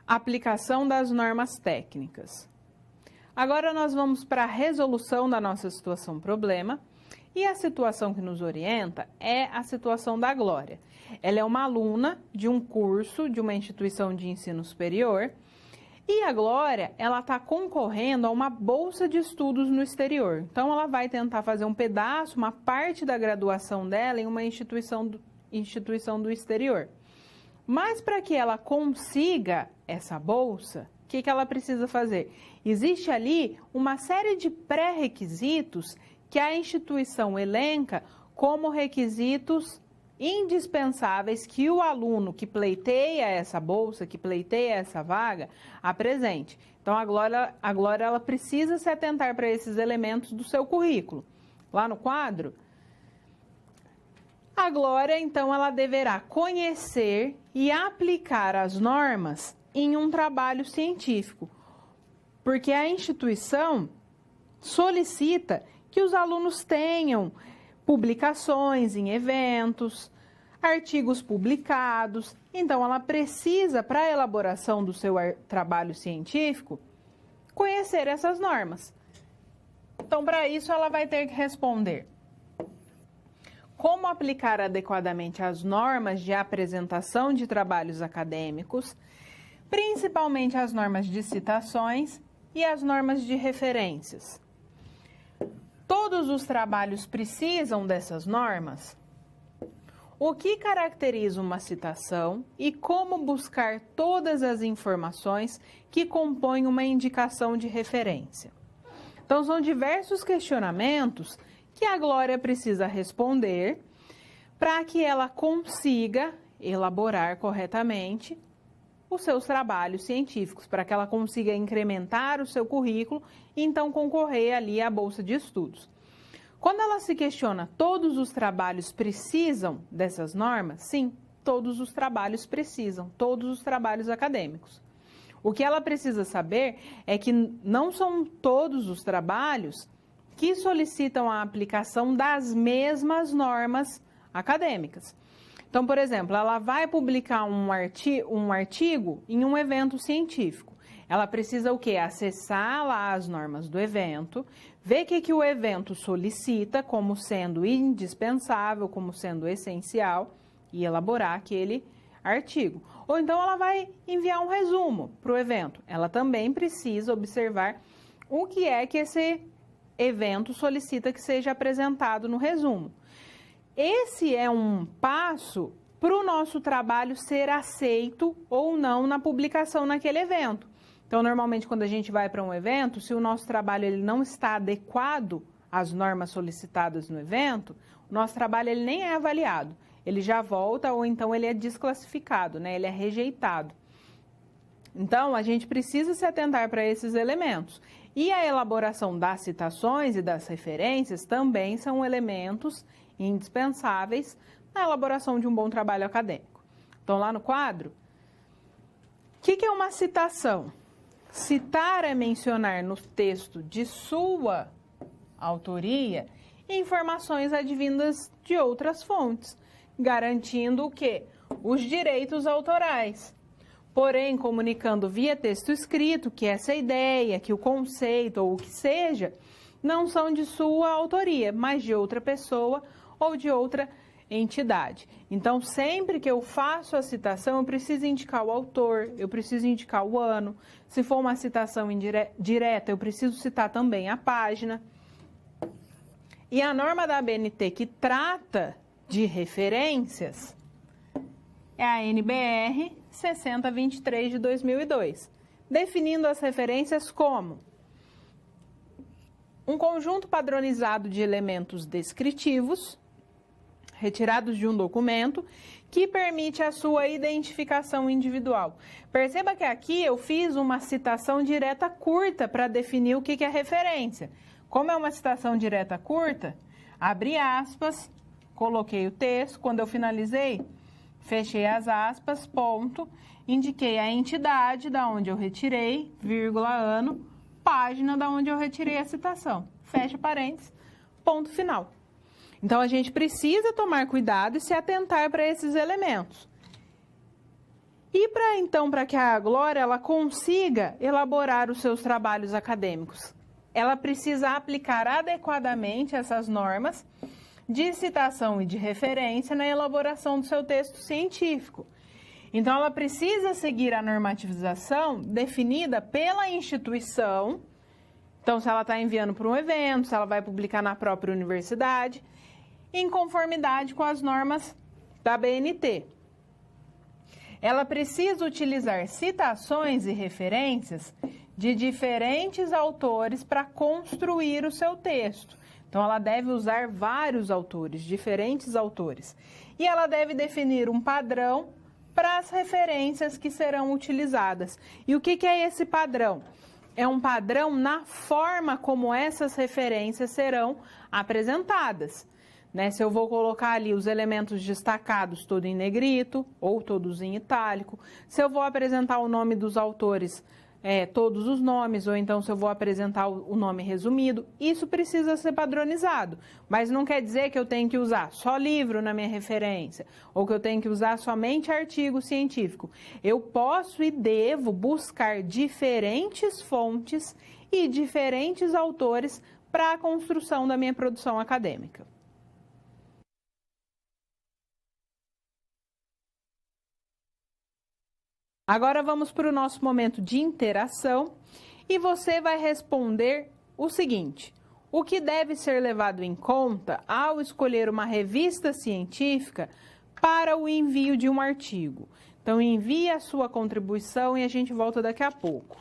Aplicação das normas técnicas. Agora nós vamos para a resolução da nossa situação-problema. E a situação que nos orienta é a situação da Glória. Ela é uma aluna de um curso de uma instituição de ensino superior e a Glória, ela está concorrendo a uma bolsa de estudos no exterior. Então, ela vai tentar fazer um pedaço, uma parte da graduação dela em uma instituição do exterior. Mas para que ela consiga essa bolsa, o que ela precisa fazer? Existe ali uma série de pré-requisitos que a instituição elenca como requisitos indispensáveis que o aluno que pleiteia essa bolsa, que pleiteia essa vaga, apresente. Então, a Glória ela precisa se atentar para esses elementos do seu currículo. Lá no quadro, a Glória, então, ela deverá conhecer e aplicar as normas em um trabalho científico, porque a instituição solicita que os alunos tenham publicações em eventos, artigos publicados. Então, ela precisa, para a elaboração do seu trabalho científico, conhecer essas normas. Então, para isso, ela vai ter que responder como aplicar adequadamente as normas de apresentação de trabalhos acadêmicos, principalmente as normas de citações e as normas de referências. Todos os trabalhos precisam dessas normas? O que caracteriza uma citação e como buscar todas as informações que compõem uma indicação de referência? Então, são diversos questionamentos que a Glória precisa responder para que ela consiga elaborar corretamente os seus trabalhos científicos, para que ela consiga incrementar o seu currículo e então concorrer ali à bolsa de estudos. Quando ela se questiona, todos os trabalhos precisam dessas normas? Sim, todos os trabalhos precisam, todos os trabalhos acadêmicos. O que ela precisa saber é que não são todos os trabalhos que solicitam a aplicação das mesmas normas acadêmicas. Então, por exemplo, ela vai publicar um artigo em um evento científico. Ela precisa o quê? Acessar lá as normas do evento, ver o que o evento solicita como sendo indispensável, como sendo essencial e elaborar aquele artigo. Ou então ela vai enviar um resumo para o evento. Ela também precisa observar o que é que esse evento solicita que seja apresentado no resumo. Esse é um passo para o nosso trabalho ser aceito ou não na publicação naquele evento. Então, normalmente, quando a gente vai para um evento, se o nosso trabalho ele não está adequado às normas solicitadas no evento, o nosso trabalho ele nem é avaliado. Ele já volta ou então ele é desclassificado, né? Ele é rejeitado. Então, a gente precisa se atentar para esses elementos. E a elaboração das citações e das referências também são elementos indispensáveis na elaboração de um bom trabalho acadêmico. Então, lá no quadro, o que é uma citação? Citar é mencionar no texto de sua autoria informações advindas de outras fontes, garantindo o quê? Os direitos autorais. Porém, comunicando via texto escrito que essa ideia, que o conceito ou o que seja, não são de sua autoria, mas de outra pessoa ou de outra entidade. Então, sempre que eu faço a citação, eu preciso indicar o autor, eu preciso indicar o ano. Se for uma citação direta, eu preciso citar também a página. E a norma da ABNT que trata de referências é a NBR 6023 de 2002, definindo as referências como um conjunto padronizado de elementos descritivos, retirados de um documento, que permite a sua identificação individual. Perceba que aqui eu fiz uma citação direta curta para definir o que é referência. Como é uma citação direta curta, abri aspas, coloquei o texto, quando eu finalizei, fechei as aspas, ponto, indiquei a entidade da onde eu retirei, vírgula, ano, página da onde eu retirei a citação, fecha parênteses, ponto final. Então, a gente precisa tomar cuidado e se atentar para esses elementos. E para que a Glória ela consiga elaborar os seus trabalhos acadêmicos, ela precisa aplicar adequadamente essas normas de citação e de referência na elaboração do seu texto científico. Então, ela precisa seguir a normativização definida pela instituição. Então, se ela está enviando para um evento, se ela vai publicar na própria universidade, em conformidade com as normas da ABNT. Ela precisa utilizar citações e referências de diferentes autores para construir o seu texto. Então, ela deve usar vários autores, diferentes autores. E ela deve definir um padrão para as referências que serão utilizadas. E o que é esse padrão? É um padrão na forma como essas referências serão apresentadas. Se eu vou colocar ali os elementos destacados todo em negrito ou todos em itálico, se eu vou apresentar o nome dos autores, todos os nomes, ou então se eu vou apresentar o nome resumido, isso precisa ser padronizado. Mas não quer dizer que eu tenho que usar só livro na minha referência, ou que eu tenho que usar somente artigo científico. Eu posso e devo buscar diferentes fontes e diferentes autores para a construção da minha produção acadêmica. Agora vamos para o nosso momento de interação e você vai responder o seguinte: o que deve ser levado em conta ao escolher uma revista científica para o envio de um artigo? Então, envie a sua contribuição e a gente volta daqui a pouco.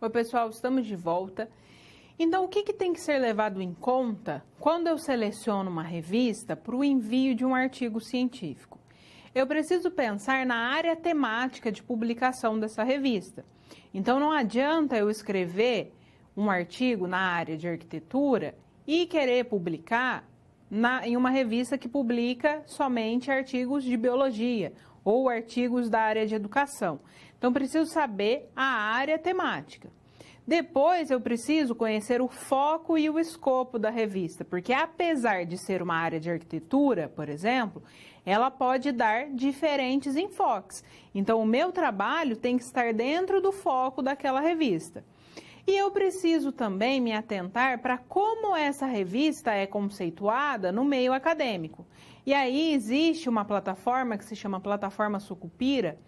Oi, pessoal, estamos de volta. Então, o que tem que ser levado em conta quando eu seleciono uma revista para o envio de um artigo científico? Eu preciso pensar na área temática de publicação dessa revista. Então, não adianta eu escrever um artigo na área de arquitetura e querer publicar em uma revista que publica somente artigos de biologia ou artigos da área de educação. Então, preciso saber a área temática. Depois, eu preciso conhecer o foco e o escopo da revista, porque apesar de ser uma área de arquitetura, por exemplo, ela pode dar diferentes enfoques. Então, o meu trabalho tem que estar dentro do foco daquela revista. E eu preciso também me atentar para como essa revista é conceituada no meio acadêmico. E aí existe uma plataforma que se chama Plataforma Sucupira,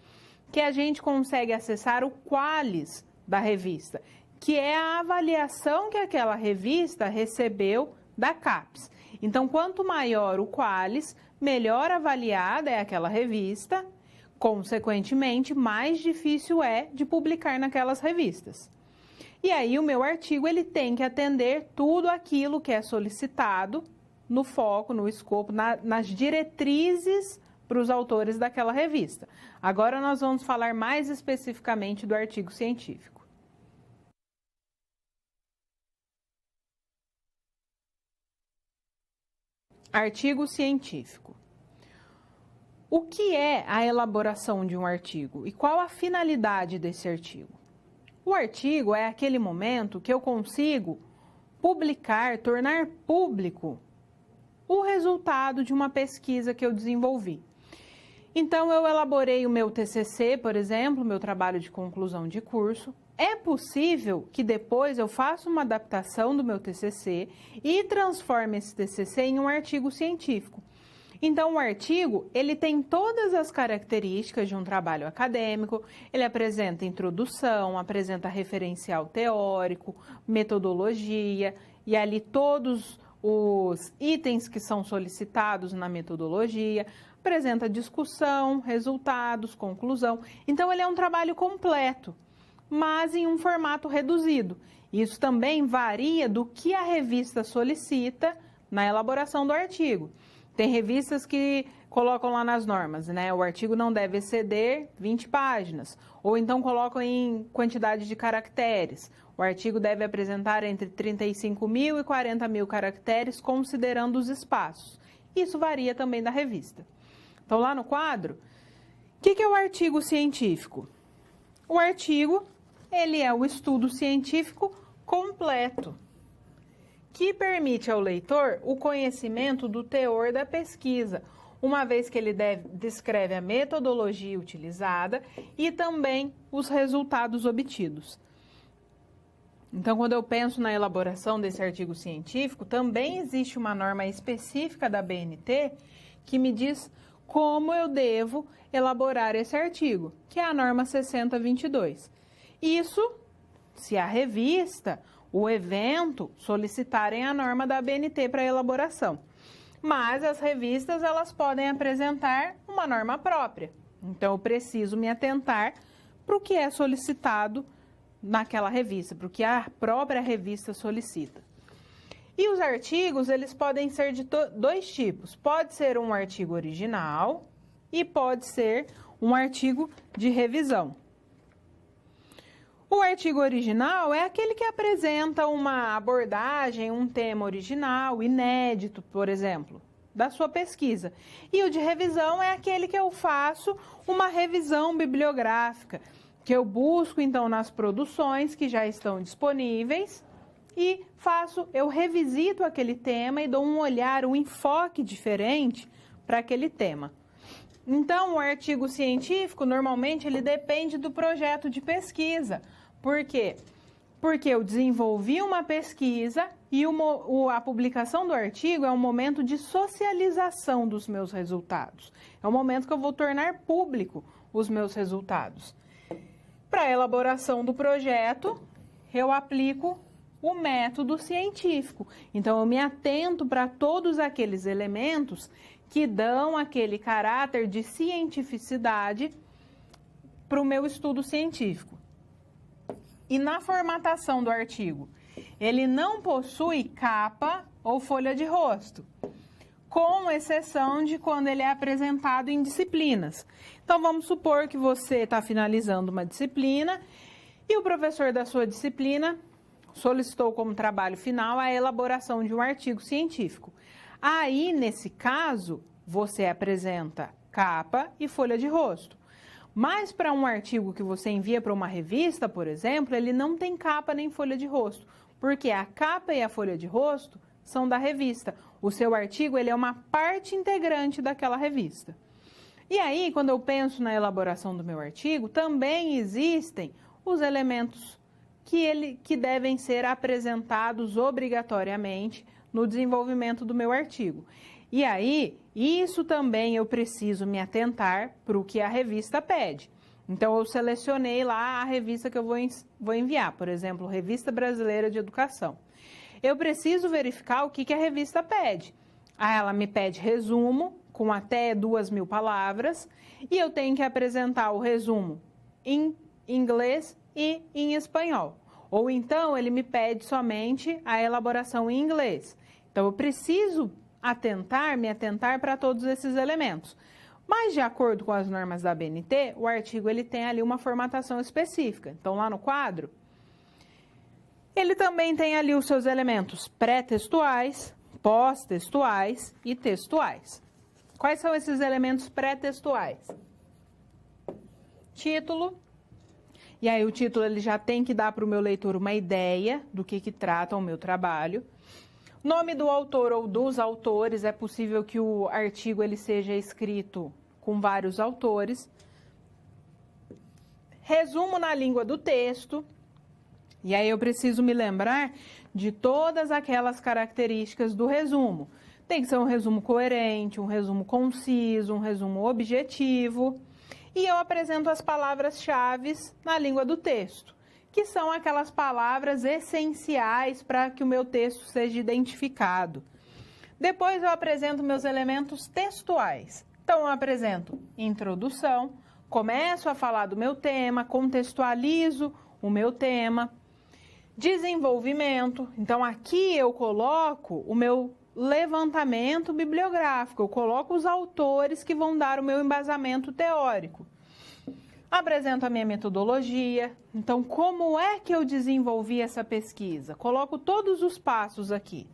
que a gente consegue acessar o Qualis da revista, que é a avaliação que aquela revista recebeu da CAPES. Então, quanto maior o Qualis, melhor avaliada é aquela revista, consequentemente, mais difícil é de publicar naquelas revistas. E aí, o meu artigo ele tem que atender tudo aquilo que é solicitado no foco, no escopo, nas diretrizes para os autores daquela revista. Agora nós vamos falar mais especificamente do artigo científico. Artigo científico. O que é a elaboração de um artigo e qual a finalidade desse artigo? O artigo é aquele momento que eu consigo publicar, tornar público o resultado de uma pesquisa que eu desenvolvi. Então, eu elaborei o meu TCC, por exemplo, meu trabalho de conclusão de curso. É possível que depois eu faça uma adaptação do meu TCC e transforme esse TCC em um artigo científico. Então, o artigo, ele tem todas as características de um trabalho acadêmico, ele apresenta introdução, apresenta referencial teórico, metodologia, e ali todos os itens que são solicitados na metodologia, apresenta discussão, resultados, conclusão. Então, ele é um trabalho completo, mas em um formato reduzido. Isso também varia do que a revista solicita na elaboração do artigo. Tem revistas que colocam lá nas normas, né? O artigo não deve exceder 20 páginas, ou então colocam em quantidade de caracteres. O artigo deve apresentar entre 35.000 e 40.000 caracteres, considerando os espaços. Isso varia também da revista. Então, lá no quadro, o que é o artigo científico? O artigo, ele é o estudo científico completo, que permite ao leitor o conhecimento do teor da pesquisa, uma vez que ele descreve a metodologia utilizada e também os resultados obtidos. Então, quando eu penso na elaboração desse artigo científico, também existe uma norma específica da BNT que me diz como eu devo elaborar esse artigo, que é a norma 6022. Isso, se a revista, o evento, solicitarem a norma da BNT para elaboração. Mas as revistas, elas podem apresentar uma norma própria. Então, eu preciso me atentar para o que é solicitado naquela revista, para o que a própria revista solicita. E os artigos, eles podem ser de dois tipos. Pode ser um artigo original e pode ser um artigo de revisão. O artigo original é aquele que apresenta uma abordagem, um tema original, inédito, por exemplo, da sua pesquisa. E o de revisão é aquele que eu faço uma revisão bibliográfica, que eu busco, então, nas produções que já estão disponíveis e eu revisito aquele tema e dou um olhar, um enfoque diferente para aquele tema. Então, o artigo científico, normalmente, ele depende do projeto de pesquisa. Por quê? Porque eu desenvolvi uma pesquisa e a publicação do artigo é um momento de socialização dos meus resultados. É o momento que eu vou tornar público os meus resultados. Para a elaboração do projeto, eu aplico o método científico. Então, eu me atento para todos aqueles elementos que dão aquele caráter de cientificidade para o meu estudo científico. E na formatação do artigo, ele não possui capa ou folha de rosto, com exceção de quando ele é apresentado em disciplinas. Então, vamos supor que você está finalizando uma disciplina e o professor da sua disciplina solicitou como trabalho final a elaboração de um artigo científico. Aí, nesse caso, você apresenta capa e folha de rosto. Mas para um artigo que você envia para uma revista, por exemplo, ele não tem capa nem folha de rosto, porque a capa e a folha de rosto são da revista. O seu artigo ele é uma parte integrante daquela revista. E aí, quando eu penso na elaboração do meu artigo, também existem os elementos que devem ser apresentados obrigatoriamente no desenvolvimento do meu artigo. E aí, isso também eu preciso me atentar para o que a revista pede. Então, eu selecionei lá a revista que eu vou enviar, por exemplo, Revista Brasileira de Educação. Eu preciso verificar o que a revista pede. Ela me pede resumo, com até 2.000 palavras, e eu tenho que apresentar o resumo em inglês e em espanhol. Ou então, ele me pede somente a elaboração em inglês. Então, eu preciso me atentar para todos esses elementos. Mas, de acordo com as normas da ABNT, o artigo ele tem ali uma formatação específica. Então, lá no quadro, ele também tem ali os seus elementos pré-textuais, pós-textuais e textuais. Quais são esses elementos pré-textuais? Título. E aí, o título ele já tem que dar para o meu leitor uma ideia do que trata o meu trabalho. Nome do autor ou dos autores, é possível que o artigo ele seja escrito com vários autores. Resumo na língua do texto. E aí eu preciso me lembrar de todas aquelas características do resumo. Tem que ser um resumo coerente, um resumo conciso, um resumo objetivo. E eu apresento as palavras-chave na língua do texto, que são aquelas palavras essenciais para que o meu texto seja identificado. Depois eu apresento meus elementos textuais. Então, eu apresento introdução, começo a falar do meu tema, contextualizo o meu tema. Desenvolvimento, então aqui eu coloco o meu levantamento bibliográfico, eu coloco os autores que vão dar o meu embasamento teórico. Apresento a minha metodologia. Então, como é que eu desenvolvi essa pesquisa? Coloco todos os passos aqui.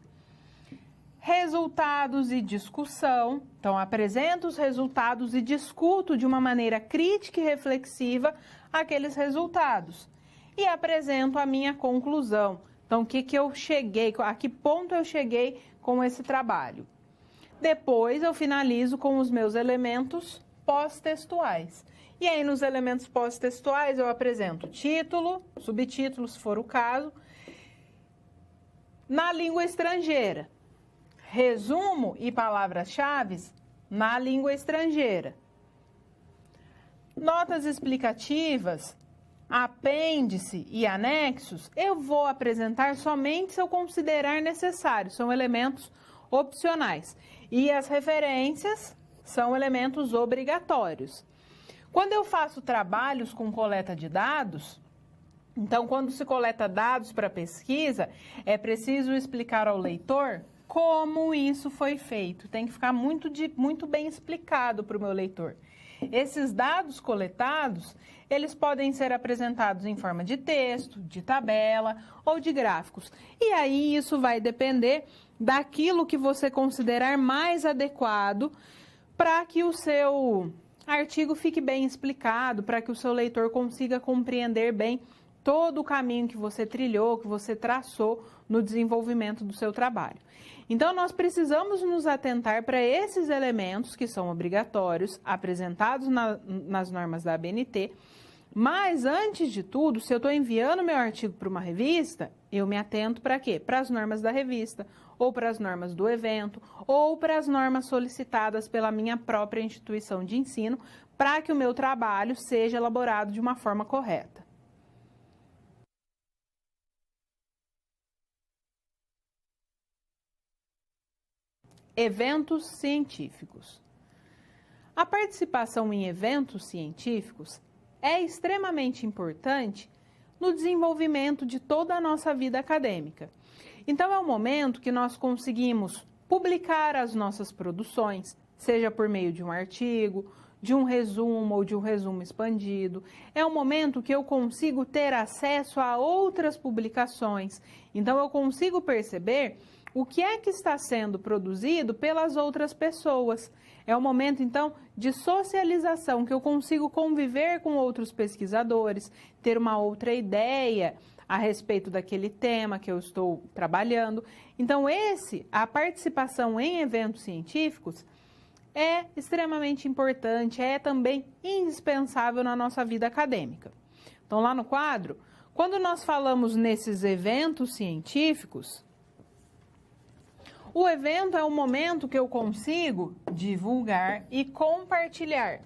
Resultados e discussão. Então, apresento os resultados e discuto de uma maneira crítica e reflexiva aqueles resultados. E apresento a minha conclusão. Então, a que ponto eu cheguei com esse trabalho? Depois, eu finalizo com os meus elementos pós-textuais. E aí, nos elementos pós-textuais, eu apresento título, subtítulo, se for o caso, na língua estrangeira. Resumo e palavras-chave na língua estrangeira. Notas explicativas, apêndice e anexos, eu vou apresentar somente se eu considerar necessário, são elementos opcionais. E as referências são elementos obrigatórios. Quando eu faço trabalhos com coleta de dados, então, quando se coleta dados para pesquisa, é preciso explicar ao leitor como isso foi feito. Tem que ficar muito bem explicado para o meu leitor. Esses dados coletados, eles podem ser apresentados em forma de texto, de tabela ou de gráficos. E aí, isso vai depender daquilo que você considerar mais adequado para que o seu artigo fique bem explicado, para que o seu leitor consiga compreender bem todo o caminho que você trilhou, que você traçou no desenvolvimento do seu trabalho. Então, nós precisamos nos atentar para esses elementos que são obrigatórios, apresentados nas normas da ABNT, mas, antes de tudo, se eu estou enviando meu artigo para uma revista, eu me atento para quê? Para as normas da revista, ou para as normas do evento, ou para as normas solicitadas pela minha própria instituição de ensino, para que o meu trabalho seja elaborado de uma forma correta. Eventos científicos. A participação em eventos científicos é extremamente importante no desenvolvimento de toda a nossa vida acadêmica. Então, é um momento que nós conseguimos publicar as nossas produções, seja por meio de um artigo, de um resumo ou de um resumo expandido. É um momento que eu consigo ter acesso a outras publicações. Então, eu consigo perceber o que é que está sendo produzido pelas outras pessoas. É um momento, então, de socialização, que eu consigo conviver com outros pesquisadores, ter uma outra ideia a respeito daquele tema que eu estou trabalhando. Então, a participação em eventos científicos é extremamente importante, é também indispensável na nossa vida acadêmica. Então, lá no quadro, quando nós falamos nesses eventos científicos, o evento é o momento que eu consigo divulgar e compartilhar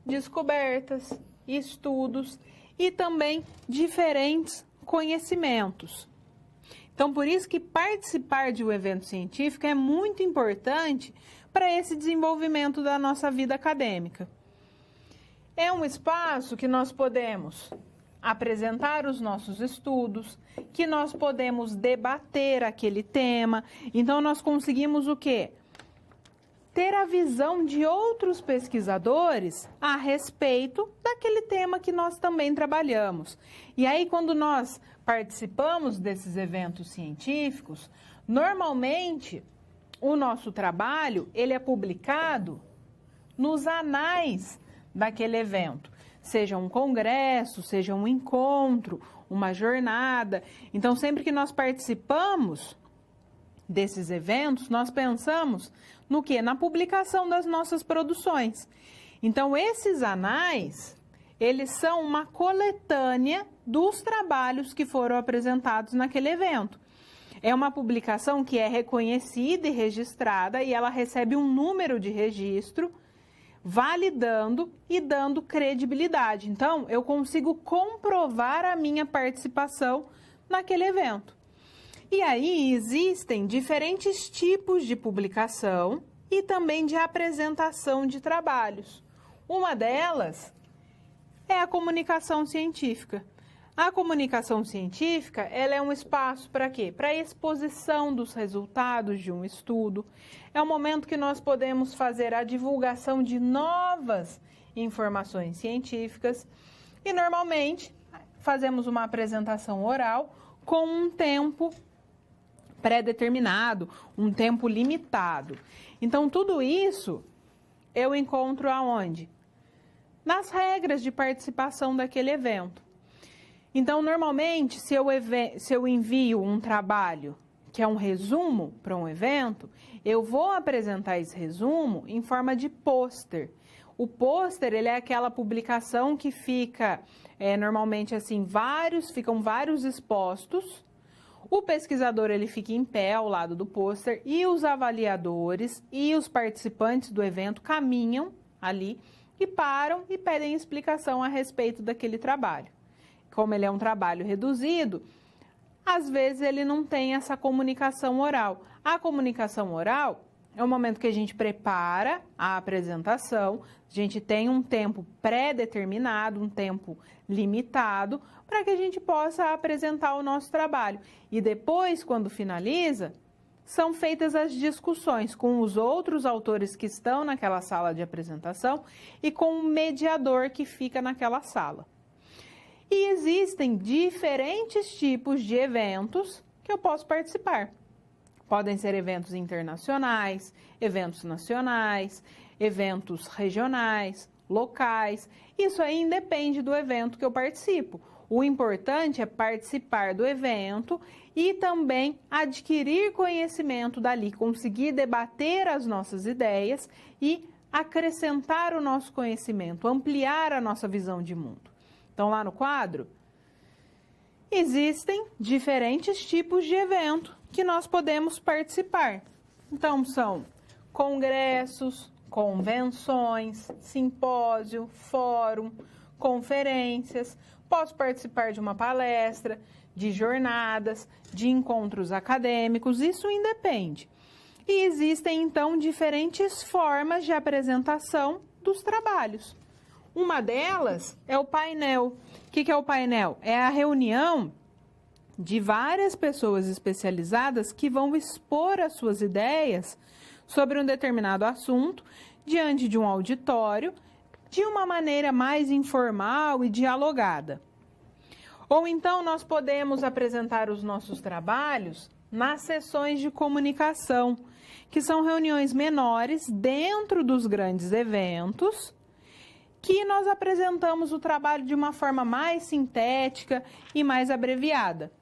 descobertas, estudos e também diferentes conhecimentos. Então, por isso que participar de um evento científico é muito importante para esse desenvolvimento da nossa vida acadêmica. É um espaço que nós podemos apresentar os nossos estudos, que nós podemos debater aquele tema. Então, nós conseguimos o quê? Ter a visão de outros pesquisadores a respeito daquele tema que nós também trabalhamos. E aí, quando nós participamos desses eventos científicos, normalmente o nosso trabalho ele é publicado nos anais daquele evento. Seja um congresso, seja um encontro, uma jornada. Então, sempre que nós participamos desses eventos, nós pensamos no quê? Na publicação das nossas produções. Então, esses anais, eles são uma coletânea dos trabalhos que foram apresentados naquele evento. É uma publicação que é reconhecida e registrada e ela recebe um número de registro, validando e dando credibilidade. Então, eu consigo comprovar a minha participação naquele evento. E aí existem diferentes tipos de publicação e também de apresentação de trabalhos. Uma delas é a comunicação científica. A comunicação científica, ela é um espaço para quê? Para a exposição dos resultados de um estudo. É um momento que nós podemos fazer a divulgação de novas informações científicas e, normalmente, fazemos uma apresentação oral com um tempo pré-determinado, um tempo limitado. Então, tudo isso eu encontro aonde? Nas regras de participação daquele evento. Então, normalmente, se eu envio um trabalho que é um resumo para um evento, eu vou apresentar esse resumo em forma de pôster. O pôster, ele é aquela publicação que fica, normalmente assim, ficam vários expostos. O pesquisador, ele fica em pé ao lado do pôster e os avaliadores e os participantes do evento caminham ali e param e pedem explicação a respeito daquele trabalho. Como ele é um trabalho reduzido, às vezes ele não tem essa comunicação oral. A comunicação oral é o momento que a gente prepara a apresentação, a gente tem um tempo pré-determinado, um tempo limitado, para que a gente possa apresentar o nosso trabalho. E depois, quando finaliza, são feitas as discussões com os outros autores que estão naquela sala de apresentação e com o mediador que fica naquela sala. E existem diferentes tipos de eventos que eu posso participar. Podem ser eventos internacionais, eventos nacionais, eventos regionais, locais. Isso aí independe do evento que eu participo. O importante é participar do evento e também adquirir conhecimento dali, conseguir debater as nossas ideias e acrescentar o nosso conhecimento, ampliar a nossa visão de mundo. Então, lá no quadro, existem diferentes tipos de evento que nós podemos participar. Então, são congressos, convenções, simpósio, fórum, conferências. Posso participar de uma palestra, de jornadas, de encontros acadêmicos, isso independe. E existem, então, diferentes formas de apresentação dos trabalhos. Uma delas é o painel. O que é o painel? É a reunião de várias pessoas especializadas que vão expor as suas ideias sobre um determinado assunto diante de um auditório de uma maneira mais informal e dialogada. Ou então nós podemos apresentar os nossos trabalhos nas sessões de comunicação, que são reuniões menores dentro dos grandes eventos, que nós apresentamos o trabalho de uma forma mais sintética e mais abreviada.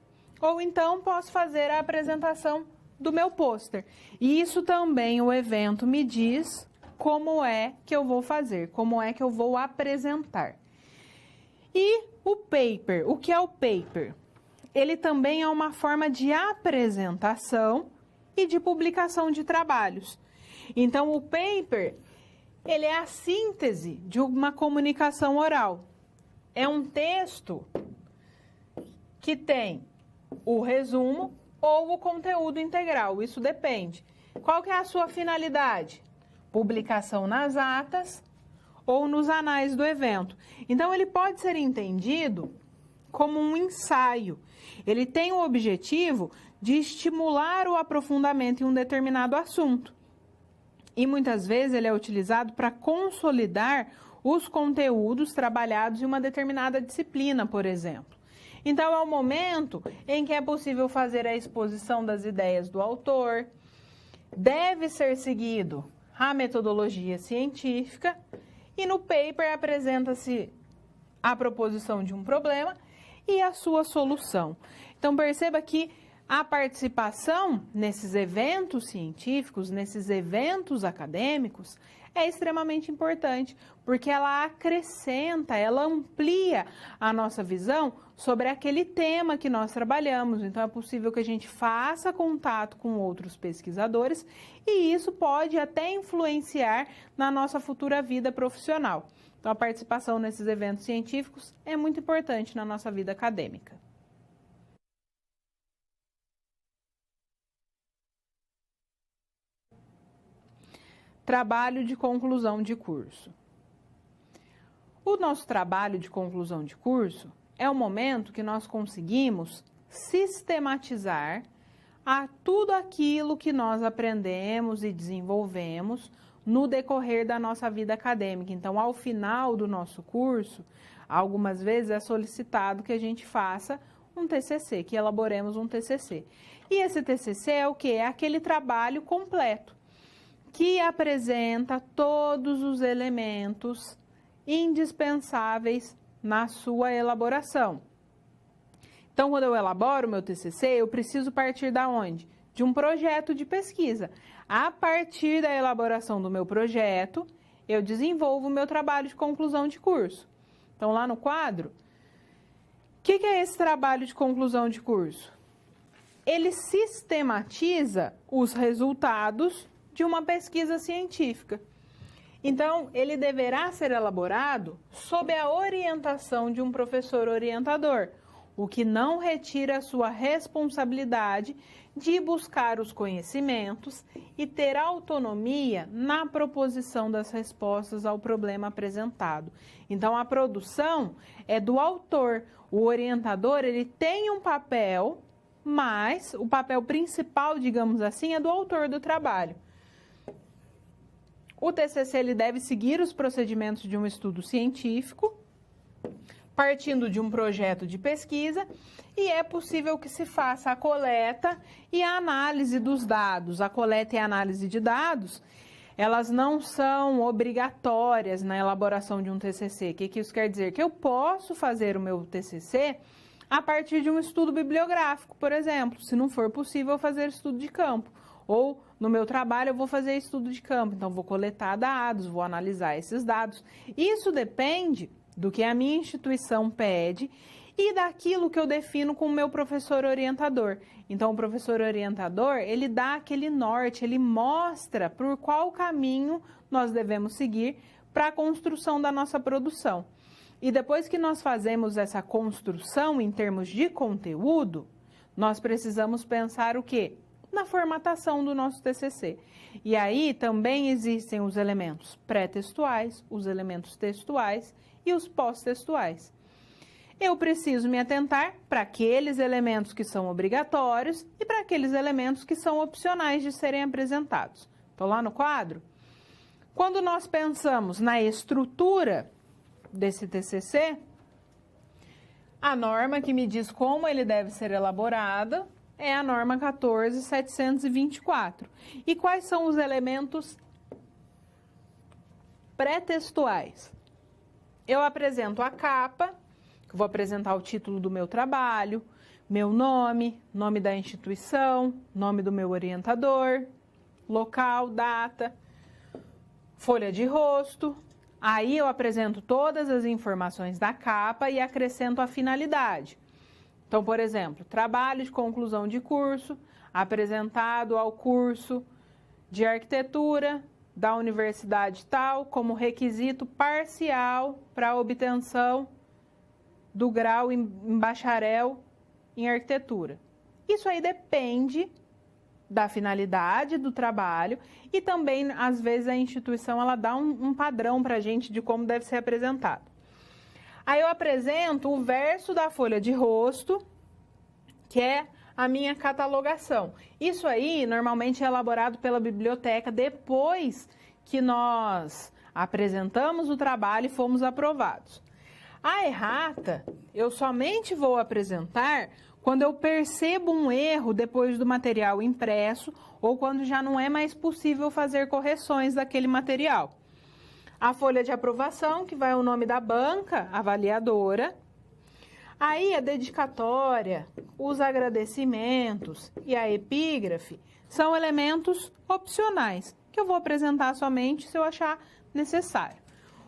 Ou então posso fazer a apresentação do meu pôster. E isso também o evento me diz como é que eu vou fazer, como é que eu vou apresentar. E o paper, o que é o paper? Ele também é uma forma de apresentação e de publicação de trabalhos. Então, o paper, ele é a síntese de uma comunicação oral. É um texto que tem o resumo ou o conteúdo integral, isso depende. Qual que é a sua finalidade? Publicação nas atas ou nos anais do evento. Então, ele pode ser entendido como um ensaio. Ele tem o objetivo de estimular o aprofundamento em um determinado assunto. E muitas vezes ele é utilizado para consolidar os conteúdos trabalhados em uma determinada disciplina, por exemplo. Então, é o momento em que é possível fazer a exposição das ideias do autor, deve ser seguido a metodologia científica e no paper apresenta-se a proposição de um problema e a sua solução. Então, perceba que a participação nesses eventos científicos, nesses eventos acadêmicos, é extremamente importante, porque ela acrescenta, ela amplia a nossa visão sobre aquele tema que nós trabalhamos. Então, é possível que a gente faça contato com outros pesquisadores e isso pode até influenciar na nossa futura vida profissional. Então, a participação nesses eventos científicos é muito importante na nossa vida acadêmica. Trabalho de conclusão de curso. O nosso trabalho de conclusão de curso é o momento que nós conseguimos sistematizar tudo aquilo que nós aprendemos e desenvolvemos no decorrer da nossa vida acadêmica. Então, ao final do nosso curso, algumas vezes é solicitado que a gente faça um TCC, que elaboremos um TCC. E esse TCC é o quê? É aquele trabalho completo, que apresenta todos os elementos indispensáveis na sua elaboração. Então, quando eu elaboro o meu TCC, eu preciso partir da onde? De um projeto de pesquisa. A partir da elaboração do meu projeto, eu desenvolvo o meu trabalho de conclusão de curso. Então, lá no quadro, o que é esse trabalho de conclusão de curso? Ele sistematiza os resultados de uma pesquisa científica. Então, ele deverá ser elaborado sob a orientação de um professor orientador, o que não retira a sua responsabilidade de buscar os conhecimentos e ter autonomia na proposição das respostas ao problema apresentado. Então, a produção é do autor. O orientador, ele tem um papel, mas o papel principal, digamos assim, é do autor do trabalho. O TCC ele deve seguir os procedimentos de um estudo científico, partindo de um projeto de pesquisa, e é possível que se faça a coleta e a análise dos dados. A coleta e a análise de dados, elas não são obrigatórias na elaboração de um TCC. O que isso quer dizer? Que eu posso fazer o meu TCC a partir de um estudo bibliográfico, por exemplo, se não for possível fazer estudo de campo. Ou, no meu trabalho, eu vou fazer estudo de campo, então vou coletar dados, vou analisar esses dados. Isso depende do que a minha instituição pede e daquilo que eu defino com o meu professor orientador. Então, o professor orientador, ele dá aquele norte, ele mostra por qual caminho nós devemos seguir para a construção da nossa produção. E depois que nós fazemos essa construção em termos de conteúdo, nós precisamos pensar o quê? na formatação do nosso TCC. E aí também existem os elementos pré-textuais, os elementos textuais e os pós-textuais. Eu preciso me atentar para aqueles elementos que são obrigatórios e para aqueles elementos que são opcionais de serem apresentados. Estou lá no quadro. Quando nós pensamos na estrutura desse TCC, a norma que me diz como ele deve ser elaborado é a norma 14.724. E quais são os elementos pré-textuais? Eu apresento a capa, que eu vou apresentar o título do meu trabalho, meu nome, nome da instituição, nome do meu orientador, local, data, folha de rosto. Aí eu apresento todas as informações da capa e acrescento a finalidade. Então, por exemplo, trabalho de conclusão de curso, apresentado ao curso de arquitetura da universidade tal, como requisito parcial para a obtenção do grau em bacharel em arquitetura. Isso aí depende da finalidade do trabalho e também, às vezes, a instituição ela dá um padrão para a gente de como deve ser apresentado. Aí eu apresento o verso da folha de rosto, que é a minha catalogação. Isso aí, normalmente, é elaborado pela biblioteca depois que nós apresentamos o trabalho e fomos aprovados. A errata, eu somente vou apresentar quando eu percebo um erro depois do material impresso ou quando já não é mais possível fazer correções daquele material. A folha de aprovação, que vai o nome da banca avaliadora. Aí a dedicatória, os agradecimentos e a epígrafe são elementos opcionais, que eu vou apresentar somente se eu achar necessário.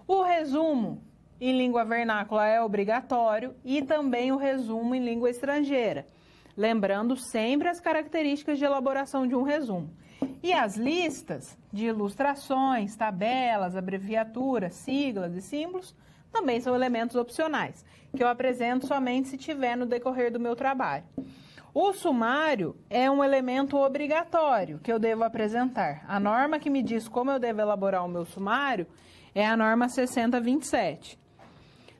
O resumo em língua vernácula é obrigatório e também o resumo em língua estrangeira, lembrando sempre as características de elaboração de um resumo. E as listas de ilustrações, tabelas, abreviaturas, siglas e símbolos também são elementos opcionais, que eu apresento somente se tiver no decorrer do meu trabalho. O sumário é um elemento obrigatório que eu devo apresentar. A norma que me diz como eu devo elaborar o meu sumário é a norma 6027.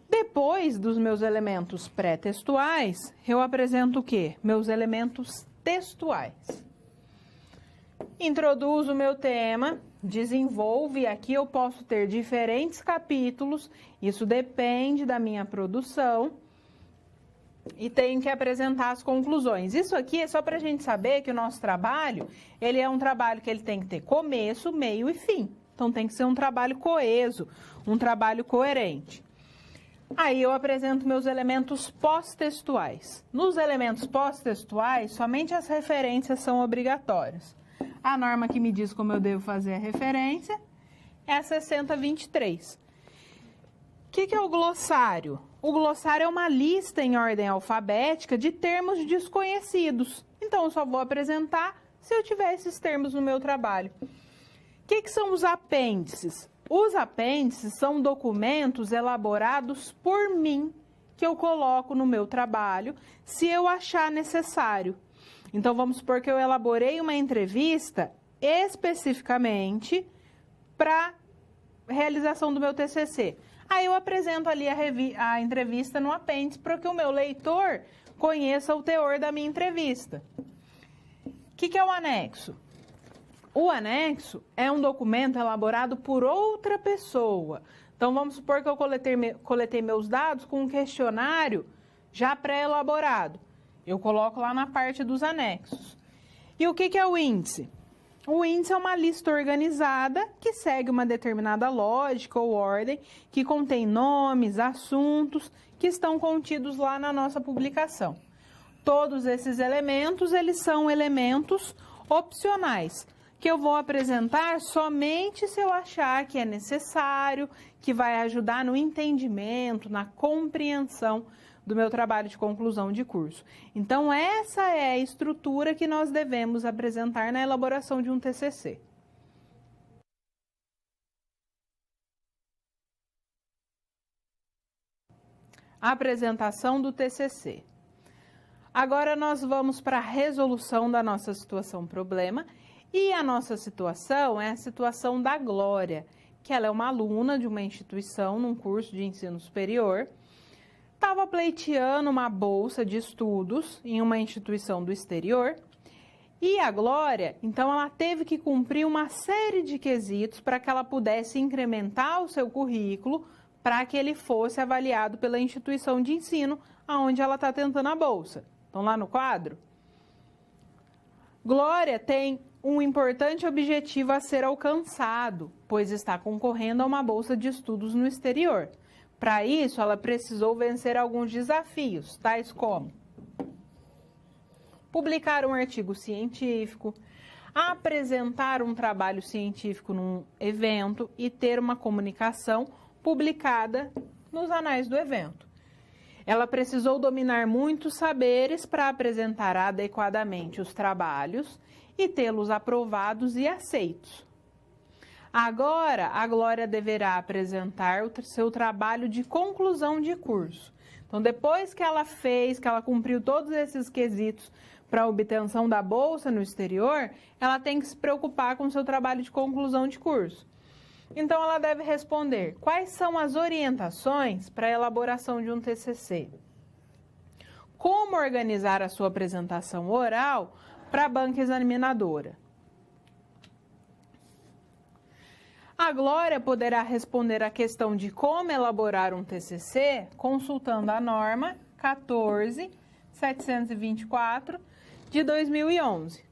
Depois dos meus elementos pré-textuais, eu apresento o quê? Meus elementos textuais. Introduzo o meu tema, desenvolvo, e aqui eu posso ter diferentes capítulos, isso depende da minha produção, e tenho que apresentar as conclusões. Isso aqui é só para a gente saber que o nosso trabalho, ele é um trabalho que ele tem que ter começo, meio e fim. Então tem que ser um trabalho coeso, um trabalho coerente. Aí eu apresento meus elementos pós-textuais. Nos elementos pós-textuais, somente as referências são obrigatórias. A norma que me diz como eu devo fazer a referência é a 6023. O que é o glossário? O glossário é uma lista em ordem alfabética de termos desconhecidos. Então, eu só vou apresentar se eu tiver esses termos no meu trabalho. O que são os apêndices? Os apêndices são documentos elaborados por mim, que eu coloco no meu trabalho, se eu achar necessário. Então, vamos supor que eu elaborei uma entrevista especificamente para realização do meu TCC. Aí eu apresento ali a entrevista no apêndice para que o meu leitor conheça o teor da minha entrevista. O que é o anexo? O anexo é um documento elaborado por outra pessoa. Então, vamos supor que eu coletei meus dados com um questionário já pré-elaborado. Eu coloco lá na parte dos anexos. E o que é o índice? O índice é uma lista organizada que segue uma determinada lógica ou ordem, que contém nomes, assuntos que estão contidos lá na nossa publicação. Todos esses elementos, eles são elementos opcionais, que eu vou apresentar somente se eu achar que é necessário, que vai ajudar no entendimento, na compreensão do meu trabalho de conclusão de curso. Então, essa é a estrutura que nós devemos apresentar na elaboração de um TCC. A apresentação do TCC. Agora nós vamos para a resolução da nossa situação problema. E a nossa situação é a situação da Glória, que ela é uma aluna de uma instituição num curso de ensino superior, estava pleiteando uma bolsa de estudos em uma instituição do exterior. E a Glória, então, ela teve que cumprir uma série de quesitos para que ela pudesse incrementar o seu currículo para que ele fosse avaliado pela instituição de ensino aonde ela está tentando a bolsa. Então, lá no quadro, Glória tem um importante objetivo a ser alcançado, pois está concorrendo a uma bolsa de estudos no exterior. Para isso, ela precisou vencer alguns desafios, tais como publicar um artigo científico, apresentar um trabalho científico num evento e ter uma comunicação publicada nos anais do evento. Ela precisou dominar muitos saberes para apresentar adequadamente os trabalhos e tê-los aprovados e aceitos. Agora, a Glória deverá apresentar o seu trabalho de conclusão de curso. Então, depois que ela cumpriu todos esses quesitos para a obtenção da bolsa no exterior, ela tem que se preocupar com o seu trabalho de conclusão de curso. Então, ela deve responder quais são as orientações para a elaboração de um TCC. Como organizar a sua apresentação oral para a banca examinadora. A Glória poderá responder a questão de como elaborar um TCC consultando a norma 14.724 de 2011.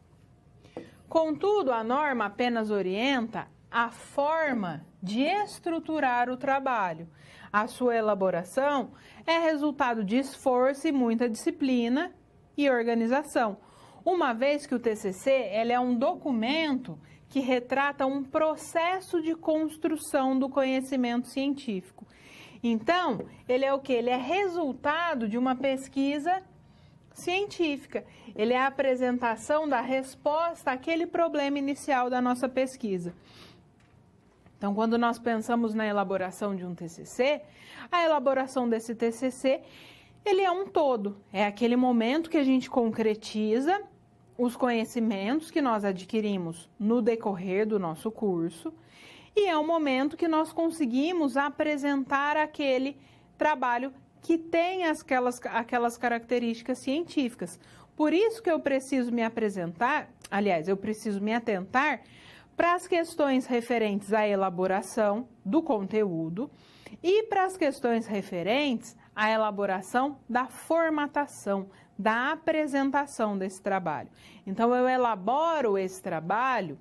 Contudo, a norma apenas orienta a forma de estruturar o trabalho. A sua elaboração é resultado de esforço e muita disciplina e organização, uma vez que o TCC ele é um documento que retrata um processo de construção do conhecimento científico. Então, ele é o quê? Ele é resultado de uma pesquisa científica. Ele é a apresentação da resposta àquele problema inicial da nossa pesquisa. Então, quando nós pensamos na elaboração de um TCC, a elaboração desse TCC, ele é um todo. É aquele momento que a gente concretiza os conhecimentos que nós adquirimos no decorrer do nosso curso e é o momento que nós conseguimos apresentar aquele trabalho que tem aquelas características científicas. Por isso que eu preciso me atentar para as questões referentes à elaboração do conteúdo e para as questões referentes à elaboração da formatação, da apresentação desse trabalho. Então, eu elaboro esse trabalho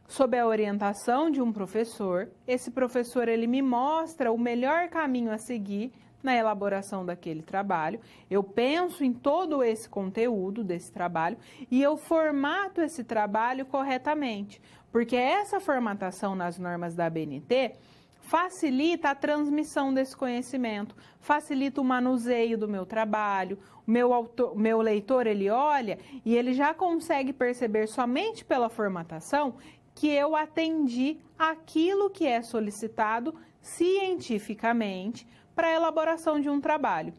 sob a orientação de um professor. Esse professor, ele me mostra o melhor caminho a seguir na elaboração daquele trabalho. Eu penso em todo esse conteúdo desse trabalho e eu formato esse trabalho corretamente, porque essa formatação nas normas da ABNT facilita a transmissão desse conhecimento, facilita o manuseio do meu trabalho. O meu leitor, ele olha e ele já consegue perceber somente pela formatação que eu atendi aquilo que é solicitado cientificamente para a elaboração de um trabalho.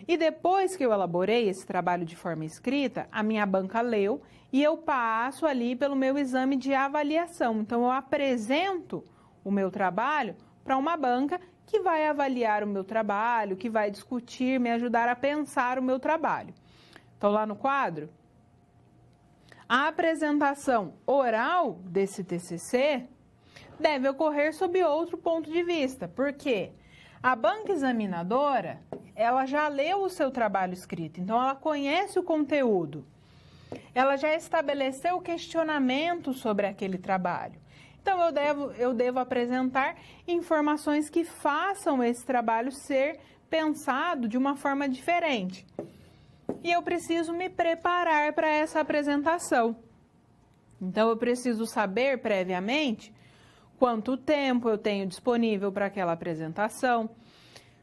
E depois que eu elaborei esse trabalho de forma escrita, a minha banca leu e eu passo ali pelo meu exame de avaliação. Então, eu apresento o meu trabalho para uma banca que vai avaliar o meu trabalho, que vai discutir, me ajudar a pensar o meu trabalho. Então, lá no quadro, a apresentação oral desse TCC deve ocorrer sob outro ponto de vista. Por quê? A banca examinadora, ela já leu o seu trabalho escrito, então ela conhece o conteúdo. Ela já estabeleceu questionamento sobre aquele trabalho. Então, eu devo apresentar informações que façam esse trabalho ser pensado de uma forma diferente. E eu preciso me preparar para essa apresentação. Então, eu preciso saber previamente quanto tempo eu tenho disponível para aquela apresentação.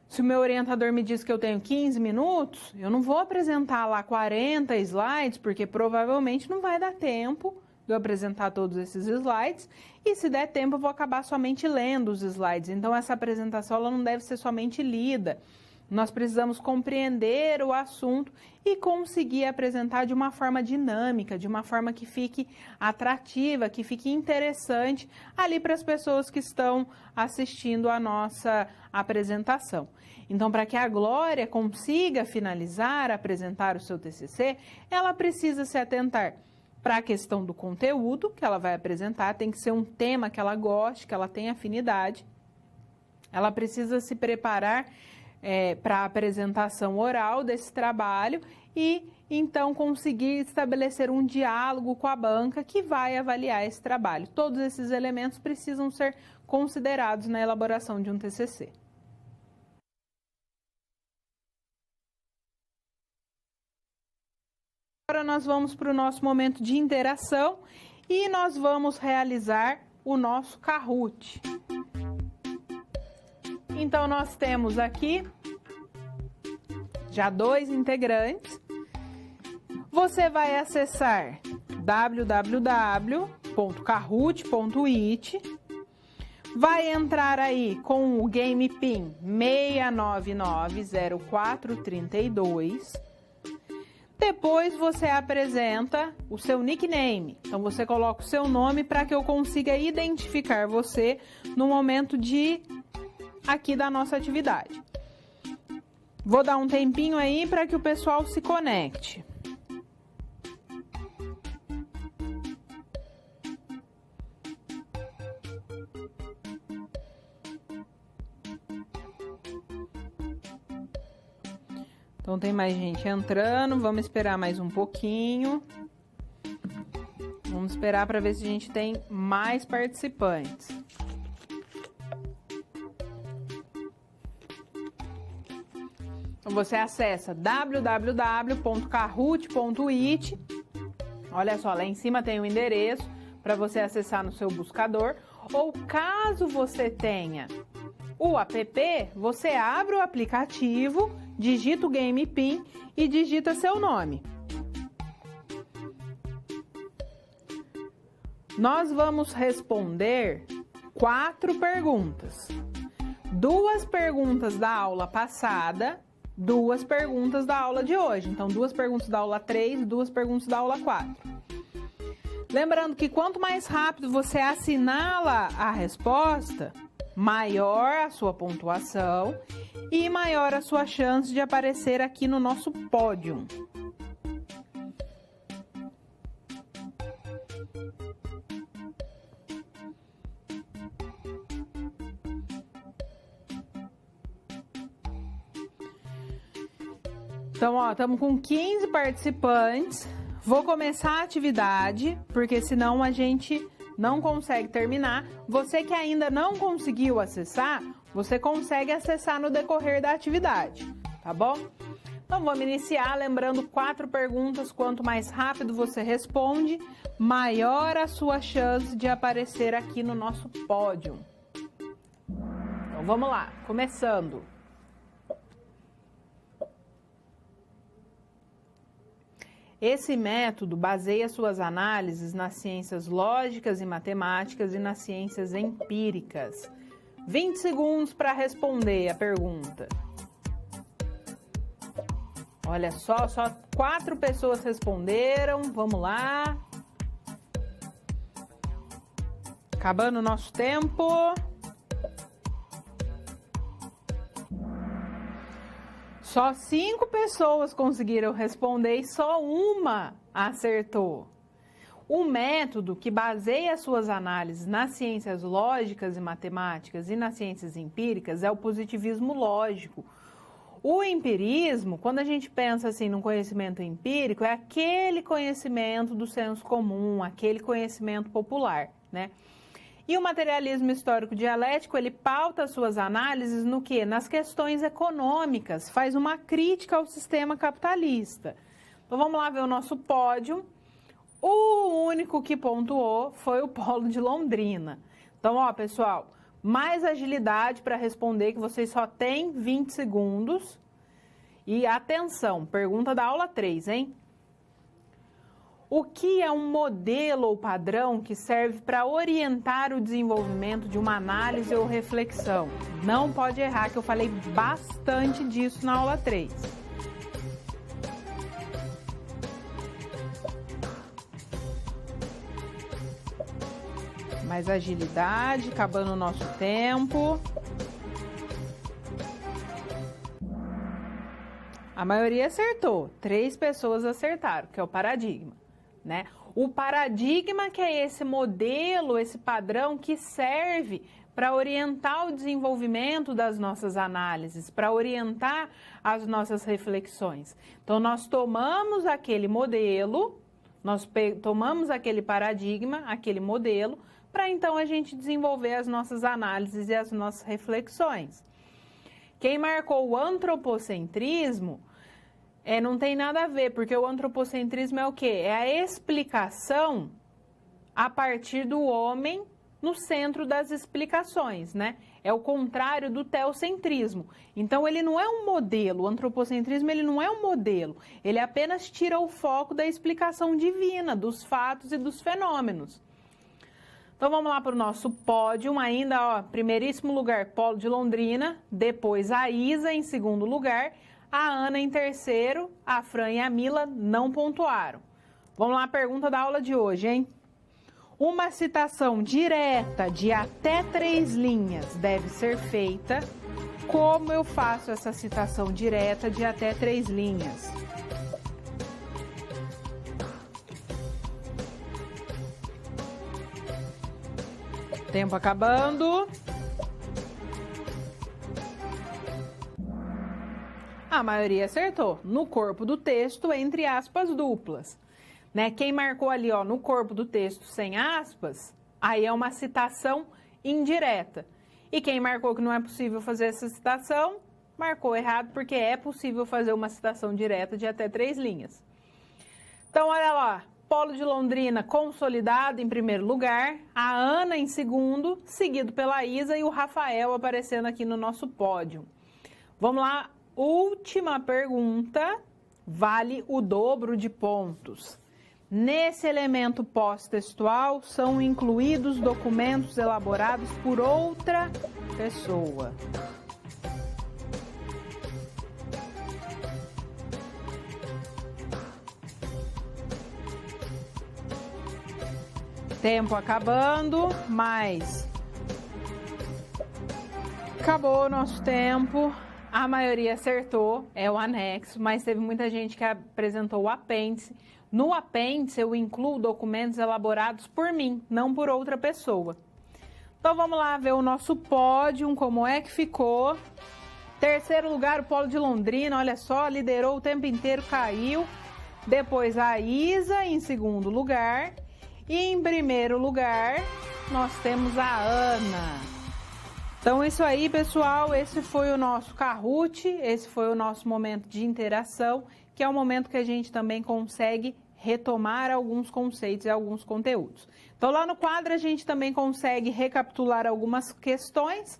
Se o meu orientador me diz que eu tenho 15 minutos, eu não vou apresentar lá 40 slides, porque provavelmente não vai dar tempo de eu apresentar todos esses slides, e se der tempo eu vou acabar somente lendo os slides. Então, essa apresentação ela não deve ser somente lida, Nós precisamos compreender o assunto e conseguir apresentar de uma forma dinâmica, de uma forma que fique atrativa, que fique interessante ali para as pessoas que estão assistindo a nossa apresentação. Então, para que a Glória consiga finalizar, apresentar o seu TCC, ela precisa se atentar para a questão do conteúdo que ela vai apresentar, tem que ser um tema que ela goste, que ela tenha afinidade. Ela precisa se preparar para a apresentação oral desse trabalho e, então, conseguir estabelecer um diálogo com a banca que vai avaliar esse trabalho. Todos esses elementos precisam ser considerados na elaboração de um TCC. Agora nós vamos para o nosso momento de interação e nós vamos realizar o nosso Kahoot. Então, nós temos aqui já 2 integrantes. Você vai acessar www.kahoot.it, vai entrar aí com o Game PIN 6990432. Depois você apresenta o seu nickname. Então, você coloca o seu nome para que eu consiga identificar você no momento aqui da nossa atividade. Vou dar um tempinho aí para que o pessoal se conecte. Então tem mais gente entrando, vamos esperar mais um pouquinho. Vamos esperar para ver se a gente tem mais participantes. Então, você acessa www.kahoot.it. Olha só, lá em cima tem o endereço para você acessar no seu buscador. Ou caso você tenha o app, você abre o aplicativo, digita o Game PIN e digita seu nome. Nós vamos responder 4 perguntas. 2 perguntas da aula passada, 2 perguntas da aula de hoje. Então, 2 perguntas da aula 3 e 2 perguntas da aula 4. Lembrando que quanto mais rápido você assinala a resposta, maior a sua pontuação e maior a sua chance de aparecer aqui no nosso pódio. Então, ó, estamos com 15 participantes. Vou começar a atividade, porque senão a gente não consegue terminar. Você que ainda não conseguiu acessar, você consegue acessar no decorrer da atividade, tá bom? Então, vamos iniciar lembrando 4 perguntas. Quanto mais rápido você responde, maior a sua chance de aparecer aqui no nosso pódio. Então, vamos lá, começando. Esse método baseia suas análises nas ciências lógicas e matemáticas e nas ciências empíricas. 20 segundos para responder a pergunta. Olha só 4 pessoas responderam. Vamos lá. Acabando o nosso tempo. Só 5 pessoas conseguiram responder e só uma acertou. O método que baseia suas análises nas ciências lógicas e matemáticas e nas ciências empíricas é o positivismo lógico. O empirismo, quando a gente pensa assim no conhecimento empírico, é aquele conhecimento do senso comum, aquele conhecimento popular, né? E o materialismo histórico dialético, ele pauta suas análises no quê? Nas questões econômicas, faz uma crítica ao sistema capitalista. Então vamos lá ver o nosso pódio. O único que pontuou foi o Polo de Londrina. Então, ó, pessoal, mais agilidade para responder, que vocês só têm 20 segundos. E atenção, pergunta da aula 3, hein? O que é um modelo ou padrão que serve para orientar o desenvolvimento de uma análise ou reflexão? Não pode errar, que eu falei bastante disso na aula 3. Mais agilidade, acabando o nosso tempo. A maioria acertou, 3 pessoas acertaram, que é o paradigma, né? O paradigma que é esse modelo, esse padrão que serve para orientar o desenvolvimento das nossas análises, para orientar as nossas reflexões. Então, nós tomamos aquele modelo, tomamos aquele paradigma, aquele modelo, para então a gente desenvolver as nossas análises e as nossas reflexões. Quem marcou o antropocentrismo não tem nada a ver, porque o antropocentrismo é o quê? É a explicação a partir do homem no centro das explicações, né? É o contrário do teocentrismo. Então, ele não é um modelo, o antropocentrismo ele não é um modelo, ele apenas tira o foco da explicação divina, dos fatos e dos fenômenos. Então, vamos lá para o nosso pódio, ainda, ó, primeiríssimo lugar, Polo de Londrina, depois a Isa em segundo lugar, a Ana em terceiro, a Fran e a Mila não pontuaram. Vamos lá, a pergunta da aula de hoje, hein? Uma citação direta de até 3 linhas deve ser feita. Como eu faço essa citação direta de até 3 linhas? Tempo acabando. A maioria acertou. No corpo do texto, entre aspas duplas. Né? Quem marcou ali, ó, no corpo do texto sem aspas, aí é uma citação indireta. E quem marcou que não é possível fazer essa citação, marcou errado, porque é possível fazer uma citação direta de até 3 linhas. Então, olha lá. Polo de Londrina consolidado em primeiro lugar, a Ana em segundo, seguido pela Isa e o Rafael aparecendo aqui no nosso pódio. Vamos lá, última pergunta, vale o dobro de pontos. Nesse elemento pós-textual são incluídos documentos elaborados por outra pessoa. Tempo acabando, mas acabou o nosso tempo. A maioria acertou, é o anexo, mas teve muita gente que apresentou o apêndice. No apêndice eu incluo documentos elaborados por mim, não por outra pessoa. Então vamos lá ver o nosso pódio, como é que ficou. Terceiro lugar, o Polo de Londrina, olha só, liderou o tempo inteiro, caiu. Depois a Isa em segundo lugar. E em primeiro lugar, nós temos a Ana. Então, isso aí, pessoal, esse foi o nosso Kahoot, esse foi o nosso momento de interação, que é o momento que a gente também consegue retomar alguns conceitos e alguns conteúdos. Então, lá no quadro, a gente também consegue recapitular algumas questões.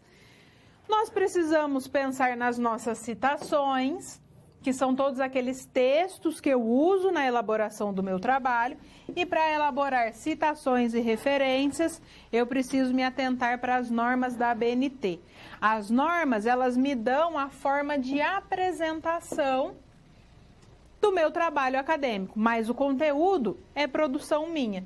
Nós precisamos pensar nas nossas citações, que são todos aqueles textos que eu uso na elaboração do meu trabalho. E para elaborar citações e referências, eu preciso me atentar para as normas da ABNT. As normas, elas me dão a forma de apresentação do meu trabalho acadêmico, mas o conteúdo é produção minha.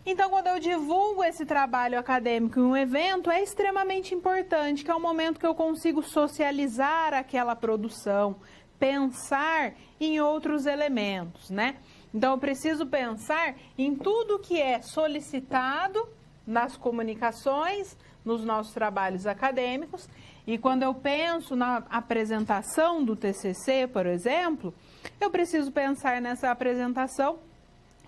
Então, quando eu divulgo esse trabalho acadêmico em um evento, é extremamente importante, que é o momento que eu consigo socializar aquela produção, pensar em outros elementos, né? Então, eu preciso pensar em tudo que é solicitado nas comunicações, nos nossos trabalhos acadêmicos, e quando eu penso na apresentação do TCC, por exemplo, eu preciso pensar nessa apresentação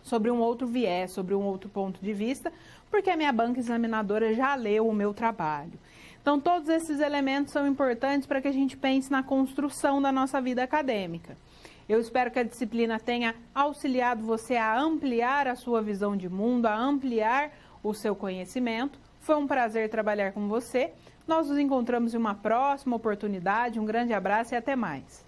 sobre um outro viés, sobre um outro ponto de vista, porque a minha banca examinadora já leu o meu trabalho. Então, todos esses elementos são importantes para que a gente pense na construção da nossa vida acadêmica. Eu espero que a disciplina tenha auxiliado você a ampliar a sua visão de mundo, a ampliar o seu conhecimento. Foi um prazer trabalhar com você. Nós nos encontramos em uma próxima oportunidade. Um grande abraço e até mais.